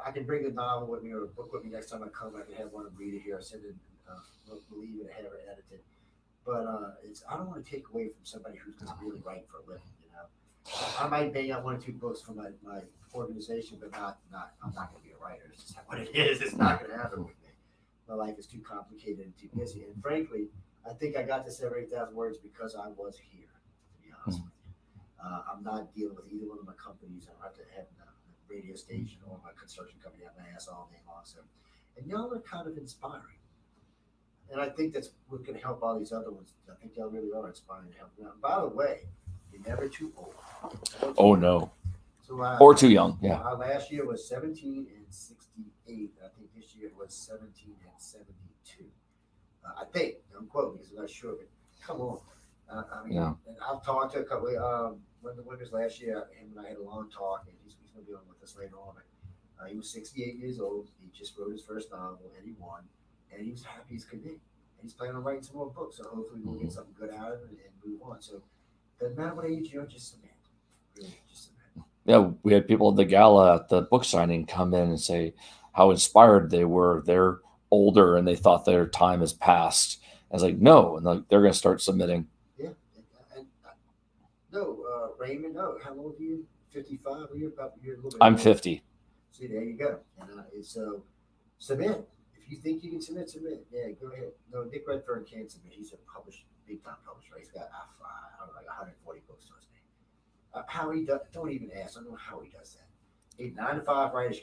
[SPEAKER 1] I can bring a novel with me or a book with me next time I come. I can have one and read it here. I send it, believe it, have it edited. But I don't want to take away from somebody who's going to really write for a living. I might bang out 1 or 2 books for my organization, but I'm not going to be a writer. It's just what it is. It's not going to happen with me. My life is too complicated and too busy. And frankly, I think I got to 8,000 words because I was here, to be honest with you. I'm not dealing with either one of my companies. I don't have to have a radio station or my construction company out my ass all day long. So, and y'all are kind of inspiring. And I think that's what's going to help all these other ones. I think y'all really are inspiring to help them out. By the way, you're never too old.
[SPEAKER 2] Oh, no.
[SPEAKER 1] So,
[SPEAKER 2] or too young, yeah.
[SPEAKER 1] Our last year was 17 and 68. I think this year was 17 and 72. I think. Don't quote me because I'm not sure, but come on. And I've talked to a couple one of the winners last year. Him and I had a long talk, and he's going to be on with us later on. He was 68 years old. He just wrote his first novel, and he won. And he was happy as could be. And he's planning on writing some more books, so hopefully we'll get something good out of it and move on. So, doesn't matter what age you are, just submit. Really, just submit.
[SPEAKER 2] Yeah, we had people at the gala at the book signing come in and say how inspired they were. They're older and they thought their time has passed. I was like, no, and they're going to start submitting.
[SPEAKER 1] Yeah, Raymond. No, how old are you? 55? You're a little bit.
[SPEAKER 2] I'm 50.
[SPEAKER 1] See, there you go. And so submit. If you think you can submit. Yeah, go ahead. No, Nick Redfern can't submit. He's a big time publisher. He's got like 140 books to his name. How he does? Don't even ask. I don't know how he does that. 9 to 5 writers.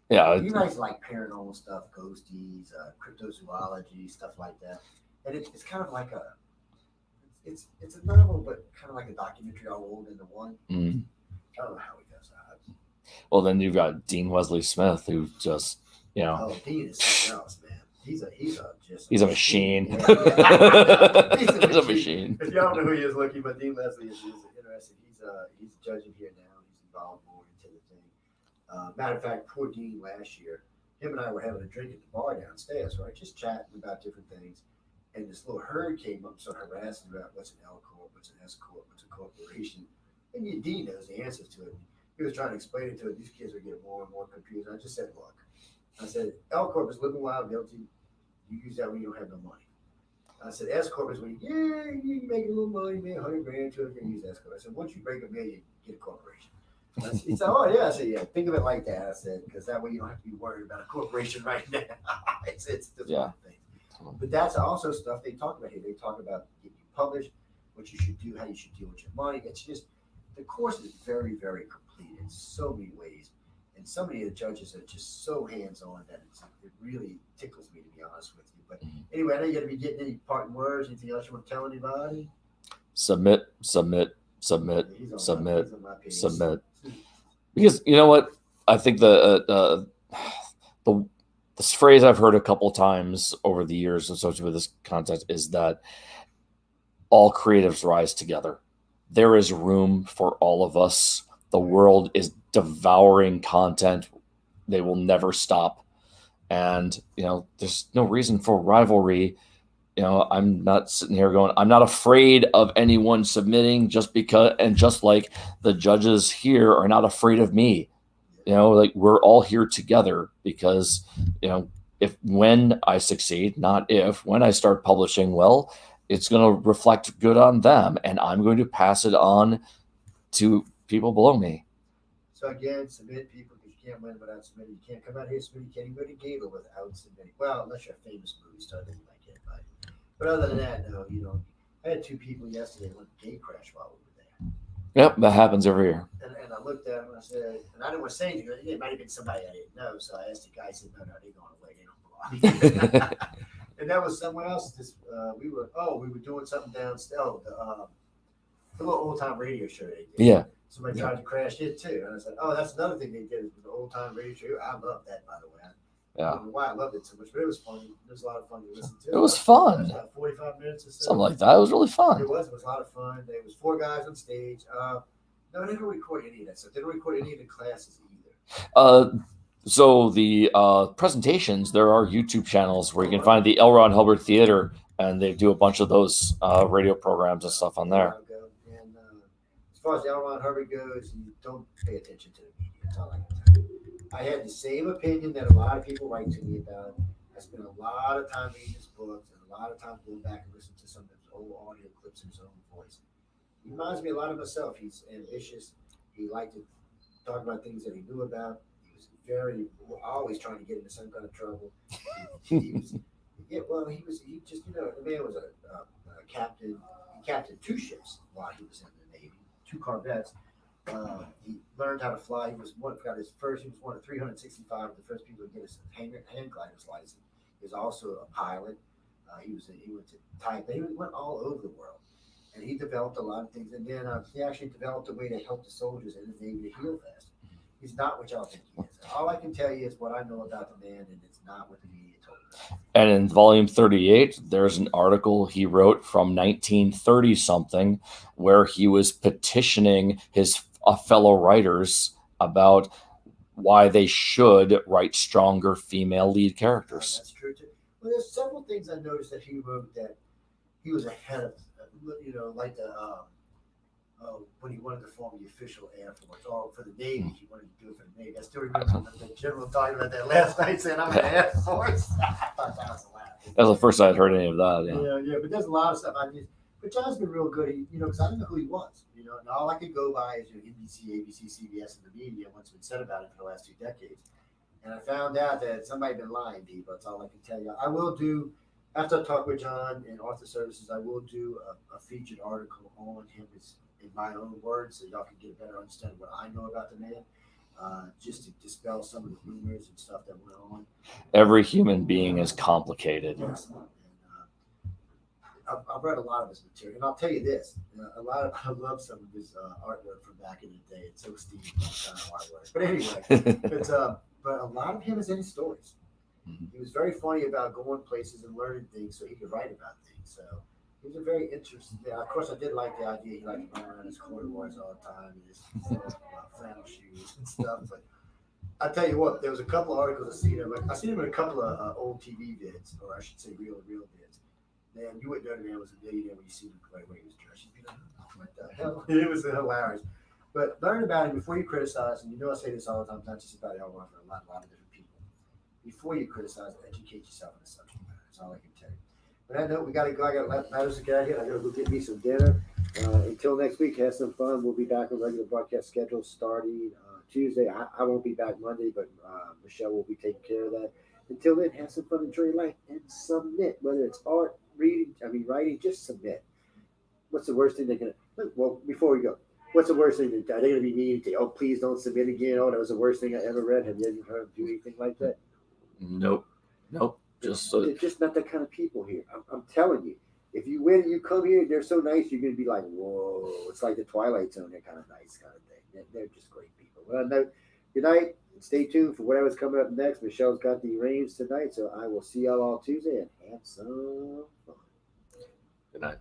[SPEAKER 2] Yeah,
[SPEAKER 1] he writes like paranormal stuff, ghosties, cryptozoology, stuff like that. And it's kind of like it's a novel, but kind of like a documentary all rolled into one.
[SPEAKER 2] Mm-hmm.
[SPEAKER 1] I don't know how he does that.
[SPEAKER 2] Well, then you've got Dean Wesley Smith, who just
[SPEAKER 1] Oh, Dean is something else, man. He's a
[SPEAKER 2] machine.
[SPEAKER 1] Yeah.
[SPEAKER 2] He's a machine.
[SPEAKER 1] If y'all know who he is, looking, but Dean Wesley is interesting. He's judging here now. He's involved more into the thing. Matter of fact, poor Dean last year, him and I were having a drink at the bar downstairs, right? Just chatting about different things. and this little herd came up and started harassing about what's an L corp, what's an S corp, what's a corporation, and D knows the answers to it. He was trying to explain it to it. These kids were getting more and more confused. I just said, look, I said L corp is living wild, guilty. You use that when you don't have no money. I said S corp is when you make a little money, man, 100 grand, 200 grand, use S corp. I said once you break a million, get a corporation. He said, "Oh yeah." I said, "Yeah, think of it like that." I said, "Because that way you don't have to be worried about a corporation right now." it's just one thing. But that's also stuff they talk about here. They talk about getting you published, what you should do, how you should deal with your money. It's just the course is very, very complete in so many ways, and so many of the judges are just so hands-on that it really tickles me, to be honest with you. But anyway, I know you're going to be getting any parting words. Anything else you want to tell anybody?
[SPEAKER 2] Submit. Because you know what, I think the this phrase I've heard a couple times over the years associated with this content is that all creatives rise together. There is room for all of us. The world is devouring content. They will never stop. And, there's no reason for rivalry. I'm not sitting here going, I'm not afraid of anyone submitting just because, and just like the judges here are not afraid of me. Like we're all here together because, when I succeed, not if, when I start publishing well, it's going to reflect good on them and I'm going to pass it on to people below me.
[SPEAKER 1] So again, submit people because you can't win without submitting. You can't come out here submitting. You can't even go to Gable without submitting. Well, unless you're a famous movie star, then you might get invited. But other than that, no, I had two people yesterday went gate crash while we were there.
[SPEAKER 2] Yep, that happens every year.
[SPEAKER 1] And I looked at him and I said, and I didn't want to say anything. It might have been somebody I didn't know. So I asked the guy, I said, no, they're going away. They don't belong. And that was somewhere else. We were doing something downstairs. The little old time radio show they did.
[SPEAKER 2] Yeah.
[SPEAKER 1] Somebody tried to crash it too. And I said, oh, that's another thing they did with the old time radio show. I love that, by the way. I don't know why I loved it so much, but it was funny. It was a lot of fun to listen to.
[SPEAKER 2] It was fun.
[SPEAKER 1] It was about 45 minutes or so.
[SPEAKER 2] Something like that. It was really fun.
[SPEAKER 1] It was a lot of fun. There was 4 guys on stage. No, they didn't record any of that stuff. They didn't record any of the classes either.
[SPEAKER 2] So the presentations, there are YouTube channels where you can find the L. Ron Hubbard Theater, and they do a bunch of those radio programs and stuff on there.
[SPEAKER 1] And as far as L. Ron Hubbard goes, you don't pay attention to the media. That's all I can tell you. I had the same opinion that a lot of people write to me about. I spent a lot of time reading his books and a lot of time going back and listening to some of his old audio clips in his own voice. He reminds me a lot of myself. He's ambitious. He liked to talk about things that he knew about. He was always trying to get into some kind of trouble. He just, the man was a captain. He captained 2 ships while he was in the Navy, 2 corvettes. He learned how to fly. He was one of 365 of the first people to get his hand glider's license. He was also a pilot. He went to Taipei. He went all over the world, and he developed a lot of things. And then he actually developed a way to help the soldiers in the Navy to heal faster. He's not what y'all think he is. All I can tell you is what I know about the man, and it's not what the media told me.
[SPEAKER 2] And in volume 38, there's an article he wrote from 1930 something where he was petitioning his fellow writers about why they should write stronger female lead characters.
[SPEAKER 1] That's true too. Well, there's several things I noticed that he wrote that he was ahead of, like when he wanted to form the official Air Force, or for the Navy, he wanted to do it for the Navy. I still remember the general talking about that last night, saying I'm in the Air Force. I thought that was laughing.
[SPEAKER 2] That's the first I'd heard any of that.
[SPEAKER 1] Yeah, but there's a lot of stuff. But John's been real good, because I didn't know who he was. And all I could go by is NBC, ABC, CBS, and the media. What's been said about it for the last 2 decades. And I found out that somebody been lying, people. That's all I can tell you. I will do, after I talk with John and Author Services, I will do a featured article on him in my own words, so y'all can get a better understanding of what I know about the man, just to dispel some of the rumors and stuff that went on.
[SPEAKER 2] Every human being is complicated.
[SPEAKER 1] Yes. I've read a lot of his material, and I'll tell you this: I love some of his artwork from back in the day. It's so Steve kind of artwork. But anyway, but a lot of him is in his stories. Mm-hmm. He was very funny about going places and learning things, so he could write about things. So he was a very interesting. Of course, I did like the idea he liked to run around his corduroys all the time, and his flannel shoes and stuff. But I tell you what, there was a couple of articles I seen him in a couple of old TV vids, or I should say real vids. Man, you wouldn't know the man was a millionaire when you see him play when he was dressed. You'd be like, what the hell? It was hilarious. But learn about him before you criticize. And you know I say this all the time, not just about L1, for a lot of different people. Before you criticize, educate yourself on the subject matter. That's all I can tell you. But I know we got to go. I got matters to get out here. I got to go get me some dinner. Until next week, have some fun. We'll be back on regular broadcast schedule starting Tuesday. I won't be back Monday, but Michelle will be taking care of that. Until then, have some fun, enjoy your life, and submit. Whether it's art, writing, just submit. What's the worst thing they can? Well, before we go, what's the worst thing that are they going to be mean to? Oh, please don't submit again. Oh, that was the worst thing I ever read. Have you ever heard them do anything like that?
[SPEAKER 2] Nope. Just
[SPEAKER 1] They're just not the kind of people here. I'm telling you. If you win, you come here. They're so nice. You're going to be like, whoa! It's like the Twilight Zone. They're kind of nice, kind of thing. They're just great people. Well, no, good night. Stay tuned for whatever's coming up next. Michelle's got the reins tonight, so I will see y'all all Tuesday and have some fun.
[SPEAKER 2] good night.